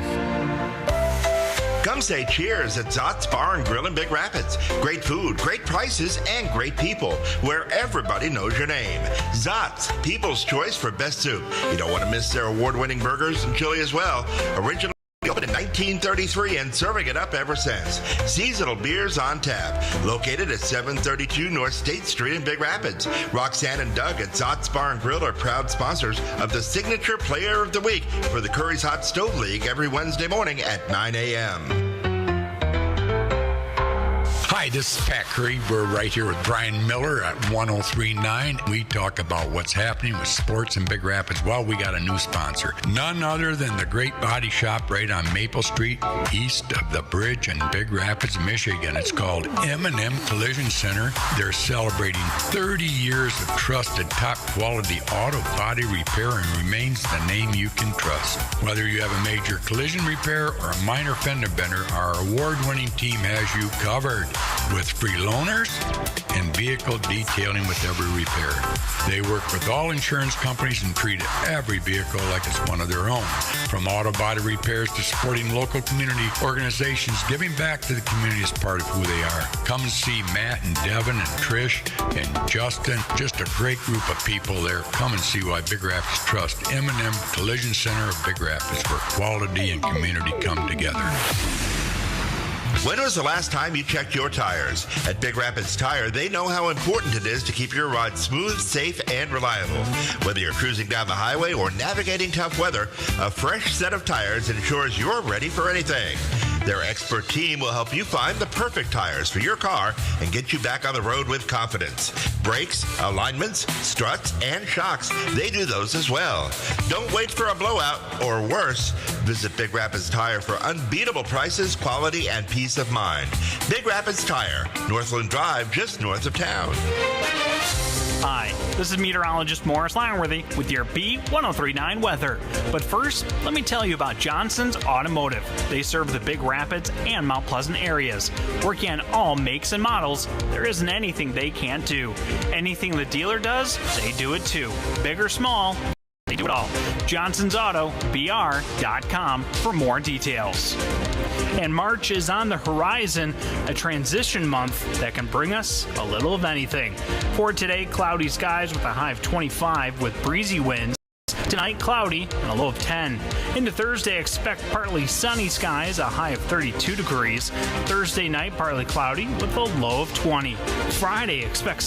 Come say cheers at Zott's Bar and Grill in Big Rapids. Great food, great prices, and great people, where everybody knows your name. Zott's, people's choice for best soup. You don't want to miss their award-winning burgers and chili as well. Originally opened in 1933 and serving it up ever since. Seasonal beers on tap. Located at 732 North State Street in Big Rapids. Roxanne and Doug at Zott's Bar and Grill are proud sponsors of the Signature Player of the Week for the Curries Hot Stove League every Wednesday morning at 9 a.m. Hi, this is Pat Curry. We're right here with Brian Miller at 1039. We talk about what's happening with sports in Big Rapids. Well, we got a new sponsor. None other than the great body shop right on Maple Street, east of the bridge in Big Rapids, Michigan. It's called M&M Collision Center. They're celebrating 30 years of trusted, top-quality auto body repair and remains the name you can trust. Whether you have a major collision repair or a minor fender bender, our award-winning team has you covered, with free loaners and vehicle detailing with every repair. They work with all insurance companies and treat every vehicle like it's one of their own. From auto body repairs to supporting local community organizations, giving back to the community is part of who they are. Come and see Matt and Devin and Trish and Justin. Just a great group of people there. Come and see why Big Rapids trust M&M Collision Center of Big Rapids, where quality and community come together. When was the last time you checked your tires? At Big Rapids Tire, they know how important it is to keep your ride smooth, safe, and reliable. Whether you're cruising down the highway or navigating tough weather, a fresh set of tires ensures you're ready for anything. Their expert team will help you find the perfect tires for your car and get you back on the road with confidence. Brakes, alignments, struts, and shocks, they do those as well. Don't wait for a blowout or worse. Visit Big Rapids Tire for unbeatable prices, quality, and peace of mind. Big Rapids Tire, Northland Drive, just north of town. Hi, this is meteorologist Morris Langworthy with your B1039 weather. But first, let me tell you about Johnson's Automotive. They serve the Big Rapids and Mount Pleasant areas. Working on all makes and models, there isn't anything they can't do. Anything the dealer does, they do it too. Big or small, they do it all. Johnson'sAutoBR.com for more details. And March is on the horizon, a transition month that can bring us a little of anything. For today, cloudy skies with a high of 25 with breezy winds. Tonight, cloudy and a low of 10. Into Thursday, expect partly sunny skies, a high of 32 degrees. Thursday night, partly cloudy with a low of 20. Friday, expect